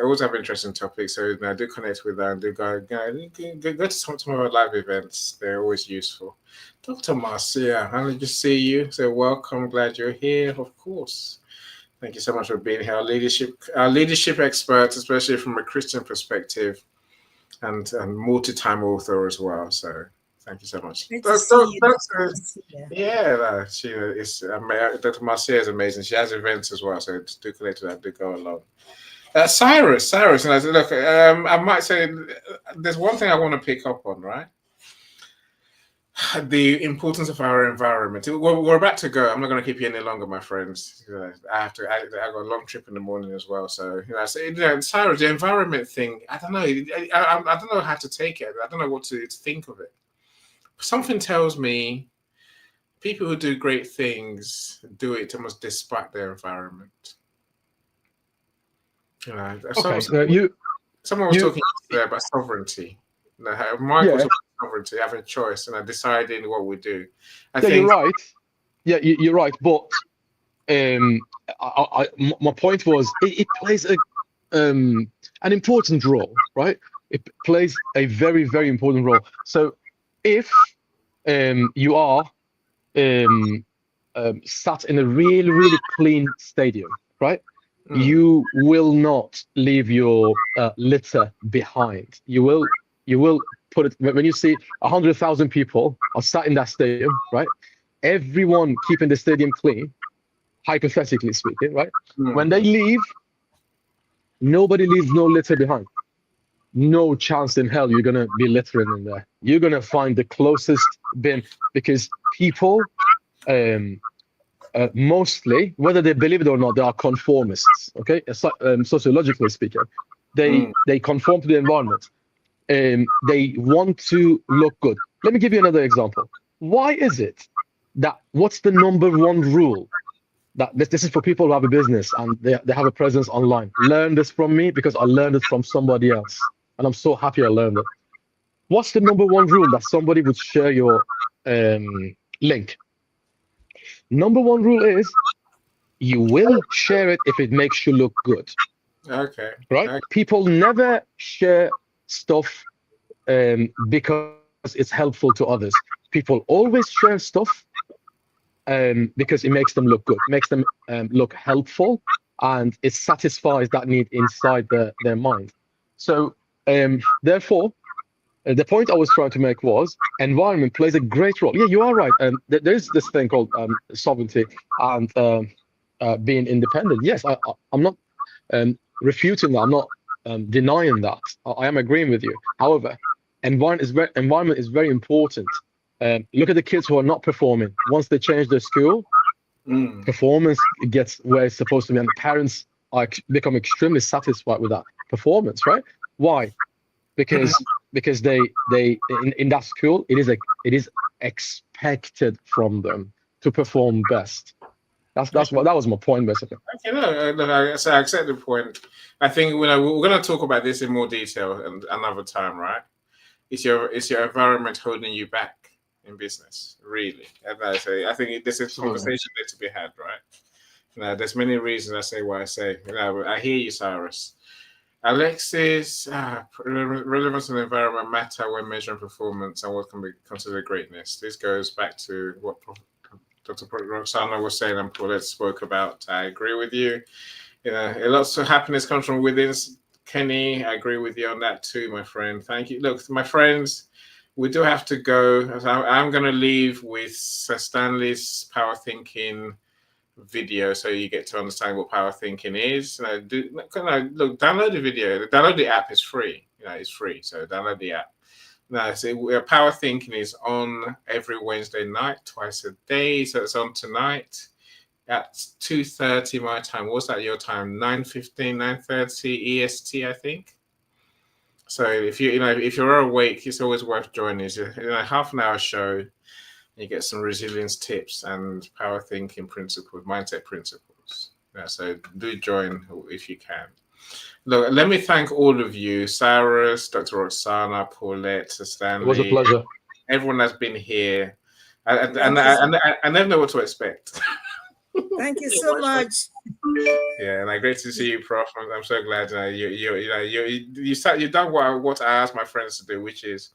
A: always have interesting topics, so do connect with them. Do go to some of our live events. They're always useful. Dr. Marcia, how did you see you? So welcome, glad you're here. Of course, thank you so much for being here. Our leadership experts, especially from a Christian perspective, and multi-time author as well. So thank you so much. Dr. Marcia is amazing. She has events as well, so do connect to that. Do go along. Cyrus, and I said, look, I might say there's one thing I want to pick up on, right? The importance of our environment. We're about to go. I'm not going to keep you any longer, my friends. I got a long trip in the morning as well. So, Cyrus, the environment thing, I don't know. I don't know how to take it. I don't know what to think of it. Something tells me people who do great things do it almost despite their environment. Someone was talking yesterday about sovereignty. Michael was about sovereignty, having a choice, and deciding what we do. I think
E: you're right. Yeah, you're right. But my point was, it plays an important role, right? It plays a very, very important role. So if you are sat in a really, really clean stadium, right? You will not leave your litter behind. You will put it, when you see 100,000 people are sat in that stadium, right? Everyone keeping the stadium clean, hypothetically speaking, right? When they leave, nobody leaves no litter behind. no chance in hell you're gonna be littering in there. You're gonna find the closest bin because people, mostly, whether they believe it or not, they are conformists. Okay, sociologically speaking, they conform to the environment. They want to look good. Let me give you another example. Why is it that what's the number one rule? That this is for people who have a business and they have a presence online. Learn this from me because I learned it from somebody else. And I'm so happy I learned it. What's the number one rule that somebody would share your link? Number one rule is you will share it if it makes you look good.
A: Okay.
E: Right?
A: Okay.
E: People never share stuff because it's helpful to others. People always share stuff because it makes them look good, makes them look helpful, and it satisfies that need inside their mind. So therefore, the point I was trying to make was environment plays a great role. Yeah, you are right. There's this thing called sovereignty and being independent. Yes, I'm not refuting that. I'm not denying that. I am agreeing with you. However, environment is very important. Look at the kids who are not performing. Once they change their school, performance gets where it's supposed to be, and the parents become extremely satisfied with that performance. Right? Why? Because they in that school it is expected from them to perform best. That was my point basically.
A: Okay, no, so I accept the point. I think we're going to talk about this in more detail another time, right? Is your environment holding you back in business, really? And I think this is a conversation there to be had, right? There's many reasons I say what I say. I hear you, Cyrus. Alexis, relevance and environment matter when measuring performance and what can be considered greatness. This goes back to what Dr. Roxana was saying and Paulette spoke about. I agree with you. A lot of happiness comes from within. Kenny, I agree with you on that too, my friend. Thank you. Look, my friends, we do have to go. I'm going to leave with Sir Stanley's power thinking video so you get to understand what power thinking is. Look, download the video. Download the app. It's free. It's free. So download the app. Now, so power thinking is on every Wednesday night, twice a day. So it's on tonight at 2:30 my time. What's that your time? 9:15, 9:30 EST, I think. So if you're awake, it's always worth joining. It's a half an hour show. You get some resilience tips and power thinking principles, mindset principles. So do join if you can. Look, let me thank all of you, Cyrus, Dr. Roxana, Paulette, Stanley.
E: It was a pleasure.
A: Everyone that's been here. I never know what to expect.
D: Thank you so much.
A: Yeah, and great to see you, Prof. I'm so glad you've done what I asked my friends to do, which is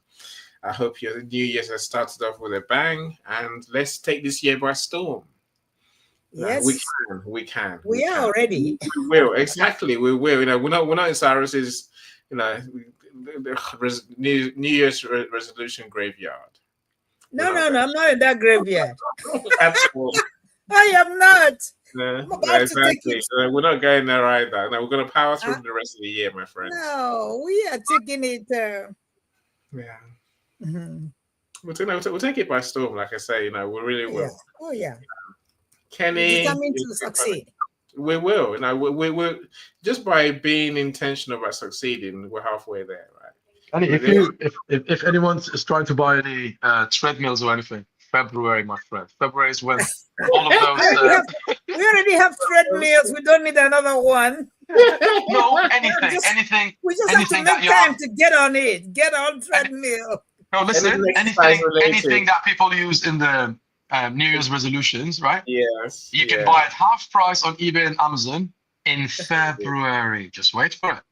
A: I hope your New Year's has started off with a bang, and let's take this year by storm.
D: Yes,
A: we can.
D: We are already.
A: We will, exactly. We will. We're not in Cyrus's, New Year's resolution graveyard.
D: No, I'm not in that graveyard.
A: Absolutely.
D: I am not.
A: Exactly. We're not going there either. No, we're going to power through the rest of the year, my friends.
D: No, we are taking it.
A: Yeah.
D: Mm-hmm.
A: We'll take it by storm, like I say. We really will.
D: Yeah. Oh yeah.
A: Kenny,
D: we're determined to succeed.
A: We will. We're just by being intentional about succeeding, we're halfway there, right?
E: And if anyone is trying to buy any treadmills or anything, February, my friend. February is when all of those.
D: We already have treadmills. We don't need another one.
E: No, anything.
D: We just have to make time to get on it. Get on treadmill.
E: No, listen. Anything that people use in the New Year's resolutions, right?
A: Yes.
E: You can buy it half price on eBay and Amazon in February. Just wait for it.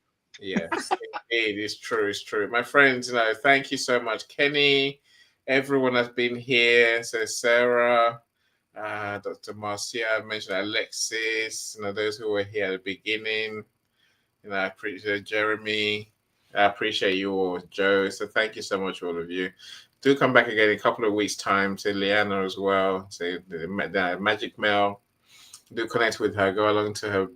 A: Yes, it's true. It's true. My friends, thank you so much, Kenny. Everyone has been here. So Sarah, Dr. Marcia, I mentioned Alexis, those who were here at the beginning. I appreciate Jeremy. I appreciate you all, Joe. So thank you so much, all of you. Do come back again in a couple of weeks' time. To Liana as well. Say the Magic Mel. Do connect with her. Go along to her,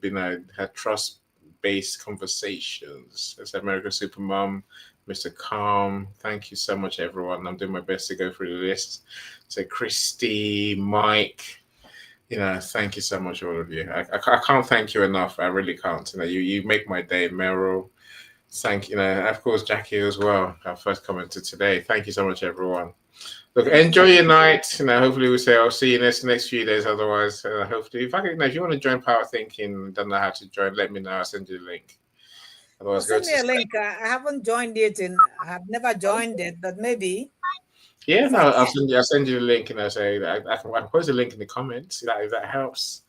A: her trust based conversations. That's American Supermom, Mr. Calm. Thank you so much, everyone. I'm doing my best to go through the list. So Christy, Mike, thank you so much, all of you. I can't thank you enough. I really can't. You make my day. Meryl, thank you. Of course, Jackie as well. Our first commenter today. Thank you so much, everyone. Look, enjoy your night. Hopefully I'll see you next few days. Otherwise, hopefully, if you want to join Power Thinking, don't know how to join, let me know. I'll send you the link. Otherwise,
D: send me a link. I haven't joined it, and I've never joined it, but maybe.
A: Yeah, no, I'll send you the link, and I say I can post a link in the comments. If that helps.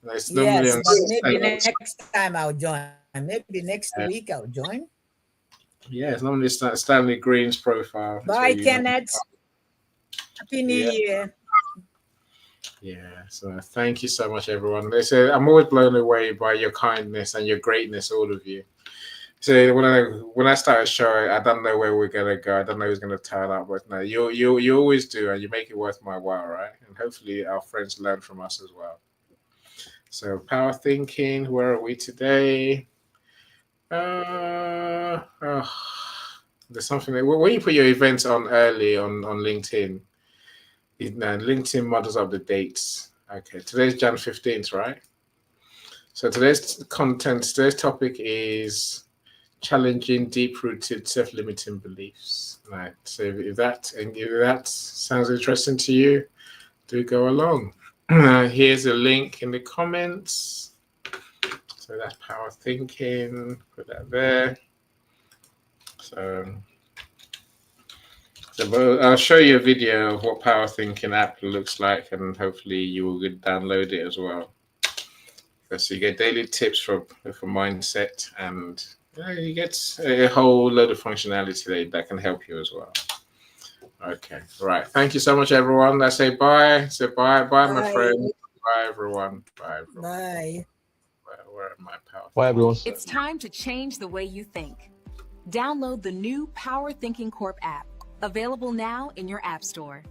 A: It's normally
D: Yes, but maybe next time I'll join. Maybe next week I'll join.
A: Yeah, it's normally Stanley Green's profile.
D: Bye, Kenneth. Happy New Year.
A: Yeah, so thank you so much, everyone. I'm always blown away by your kindness and your greatness, all of you. So when I start a show, I don't know where we're gonna go. I don't know who's gonna turn up, but no, you always do, and you make it worth my while, right? And hopefully our friends learn from us as well. So Power Thinking, where are we today? There's something when you put your events on early on LinkedIn. LinkedIn models up the dates. Okay, today's Jan 15th, right? So today's topic is challenging deep-rooted self-limiting beliefs. Right. So if that sounds interesting to you, do go along. Here's a link in the comments. So that's Power Thinking. Put that there. So I'll show you a video of what Power Thinking app looks like, and hopefully you will download it as well. So you get daily tips for mindset, and you get a whole load of functionality that can help you as well. Okay, right. Thank you so much, everyone. I say bye. Say bye, my friend. Bye, everyone. Bye, everyone.
D: Bye.
A: Where am I? Power?
F: Bye, everyone.
G: It's time to change the way you think. Download the new Power Thinking Corp app, available now in your App Store.